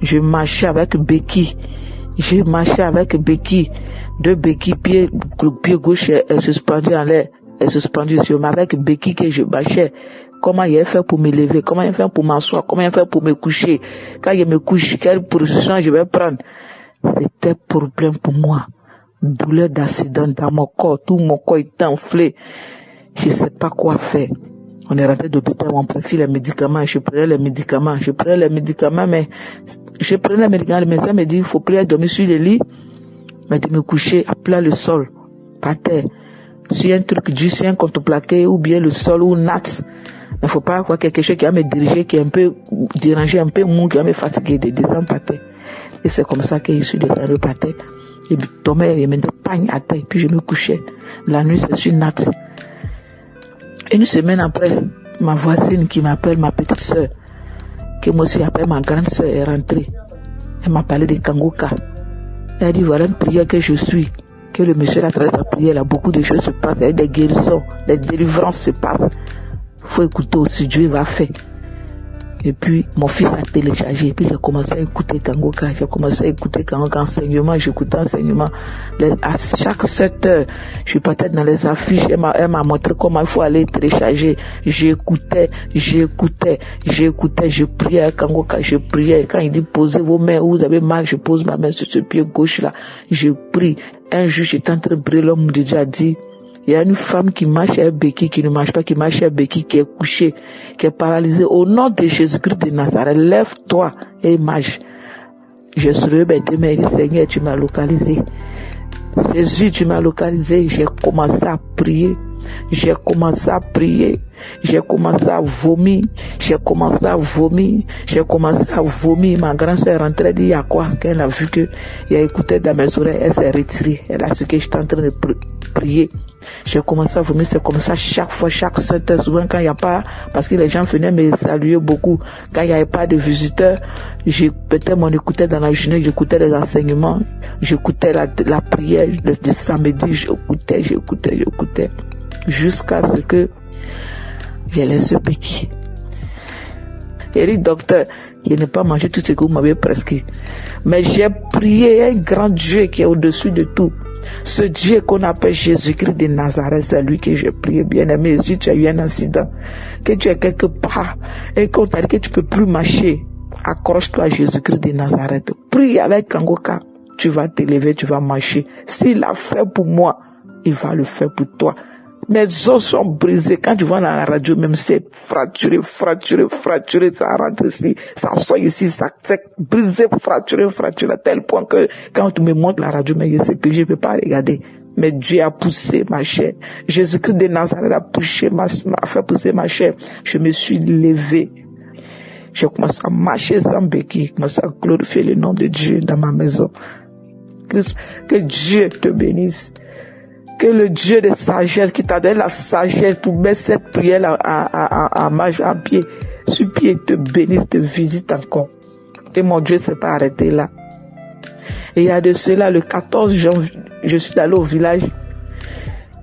Je marchais avec béquille. 2 béquilles, le pied gauche est suspendu en l'air, est suspendu sur moi avec béquille que je marchais. Comment il a fait pour me lever? Comment il a fait pour m'asseoir? Comment il a fait pour me coucher? Quand je me couche, quelle position je vais prendre? C'était problème pour moi. Douleur d'accident dans mon corps, tout mon corps était enflé. Je ne sais pas quoi faire. On est rentré d'hôpital, on prenait les médicaments, je prenais les médicaments, mais je prenais les médicaments, le médecin me dit, il faut plus dormir sur le lit, mais de me coucher à plat le sol, par terre. Si un truc dur, si un contreplaqué, ou bien le sol, ou natte, il ne faut pas avoir quelque chose qui va me diriger, qui est un peu dérangé, un peu mou, qui va me fatiguer de descendre par terre. Et c'est comme ça que je suis descendu par terre. Je tombais, je me pagne à terre, puis je me couchais. La nuit, c'est sur natte. Une semaine après, ma voisine qui m'appelle ma petite sœur, que moi aussi appelle ma grande sœur, est rentrée. Elle m'a parlé de Kanguka. Elle a dit, voilà une prière que je suis, que le monsieur a travers sa prière, là, beaucoup de choses se passent, il y a des guérisons, des délivrances se passent. Il faut écouter aussi, Dieu va faire. Et puis, mon fils a téléchargé, et puis j'ai commencé à écouter Kanguka, enseignement, j'écoutais enseignement. À chaque 7 heures, je partais dans les affiches, elle m'a montré comment il faut aller télécharger. J'écoutais, je priais à Kanguka, je priais. Quand il dit posez vos mains où vous avez mal, je pose ma main sur ce pied gauche là, je prie. Un jour, j'étais en train de prier, l'homme de Dieu a dit, il y a une femme qui marche à béquille, qui ne marche pas, qui marche à béquille, qui est couchée, qui est paralysée. Au nom de Jésus-Christ de Nazareth, lève-toi et marche. Je suis mes deux mains et dit, Seigneur, tu m'as localisé. Jésus, tu m'as localisé. J'ai commencé à prier. J'ai commencé à vomir. Ma grand soeur est rentrée, dit, il y a quoi? Qu'elle a vu que, il a écouté dans mes oreilles, elle s'est retirée. Elle a su que j'étais en train de prier. J'ai commencé à vomir, c'est comme ça chaque fois, chaque 7 heures, souvent quand il n'y a pas, parce que les gens venaient me saluer beaucoup, quand il n'y avait pas de visiteurs, j'écoutais mon écouteur dans la journée, j'écoutais les enseignements, j'écoutais la prière, le samedi, j'écoutais, jusqu'à ce que j'ai laissé péquer. Il dit, docteur, je n'ai pas mangé tout ce que vous m'avez prescrit, mais j'ai prié un grand Dieu qui est au-dessus de tout. Ce Dieu qu'on appelle Jésus-Christ de Nazareth, c'est lui que j'ai prié, bien aimé. Si tu as eu un incident, que tu es quelque part et qu'on t'a dit que tu peux plus marcher, accroche-toi à Jésus-Christ de Nazareth. Prie avec Kangoka, tu vas te lever, tu vas marcher. S'il l'a fait pour moi, il va le faire pour toi. Mes os sont brisés. Quand tu vois dans la radio, même c'est fracturé, ça rentre ici, ça sort ici, ça c'est brisé, fracturé, à tel point que quand tu me montres la radio, mais je peux pas regarder. Mais Dieu a poussé ma chair. Jésus-Christ de Nazareth m'a fait pousser ma chair. Je me suis levé. J'ai commencé à marcher sans béquille, commencé à glorifier le nom de Dieu dans ma maison. Que Dieu te bénisse. Que le Dieu de sagesse qui t'a donné la sagesse pour mettre cette prière à pied, sur pied, te bénisse, te visite encore. Et mon Dieu s'est pas arrêté là. Et il y a de cela, le 14 janvier, je suis allé au village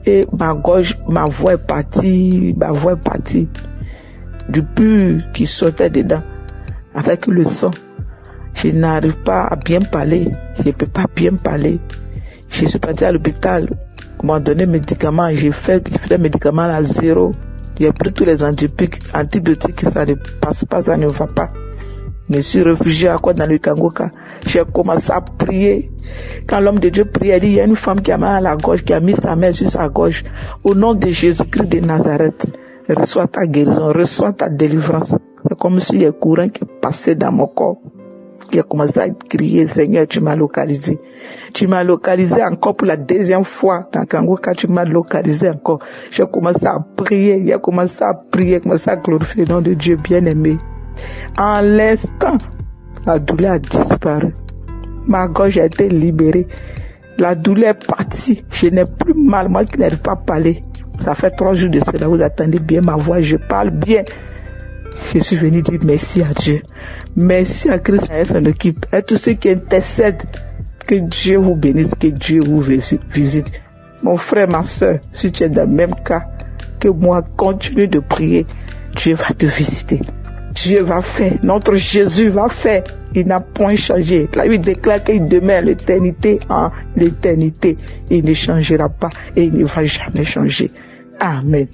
et ma voix est partie. Du pur qui sortait dedans, avec le sang. Je n'arrive pas à bien parler. Je ne peux pas bien parler. Je suis parti à l'hôpital. On m'a donné médicaments. J'ai fait les médicaments à 0. J'ai pris tous les antibiotiques. Ça ne passe pas, ça ne va pas. Je me suis réfugié à quoi dans le Kangoka. J'ai commencé à prier. Quand l'homme de Dieu priait, il dit, il y a une femme qui a mal à la gorge, qui a mis sa main sur sa gorge. Au nom de Jésus-Christ de Nazareth, reçois ta guérison, reçois ta délivrance. C'est comme s'il y a un courant qui est passé dans mon corps. Il a commencé à crier, Seigneur, tu m'as localisé. Tu m'as localisé encore pour la deuxième fois. Dans Kangoka, tu m'as localisé encore. J'ai commencé à prier, commencé à glorifier le nom de Dieu bien-aimé. En l'instant, la douleur a disparu. Ma gorge a été libérée. La douleur est partie. Je n'ai plus mal. Moi qui n'arrive pas à parler. Ça fait 3 jours de cela. Vous attendez bien ma voix. Je parle bien. Je suis venu dire merci à Dieu. Merci à Christ et son équipe. Et tous ceux qui intercèdent. Que Dieu vous bénisse. Que Dieu vous visite. Mon frère, ma soeur, si tu es dans le même cas que moi, continue de prier. Dieu va te visiter. Dieu va faire. Notre Jésus va faire. Il n'a point changé. La Bible déclare qu'il demeure l'éternité en l'éternité. Il ne changera pas et il ne va jamais changer. Amen.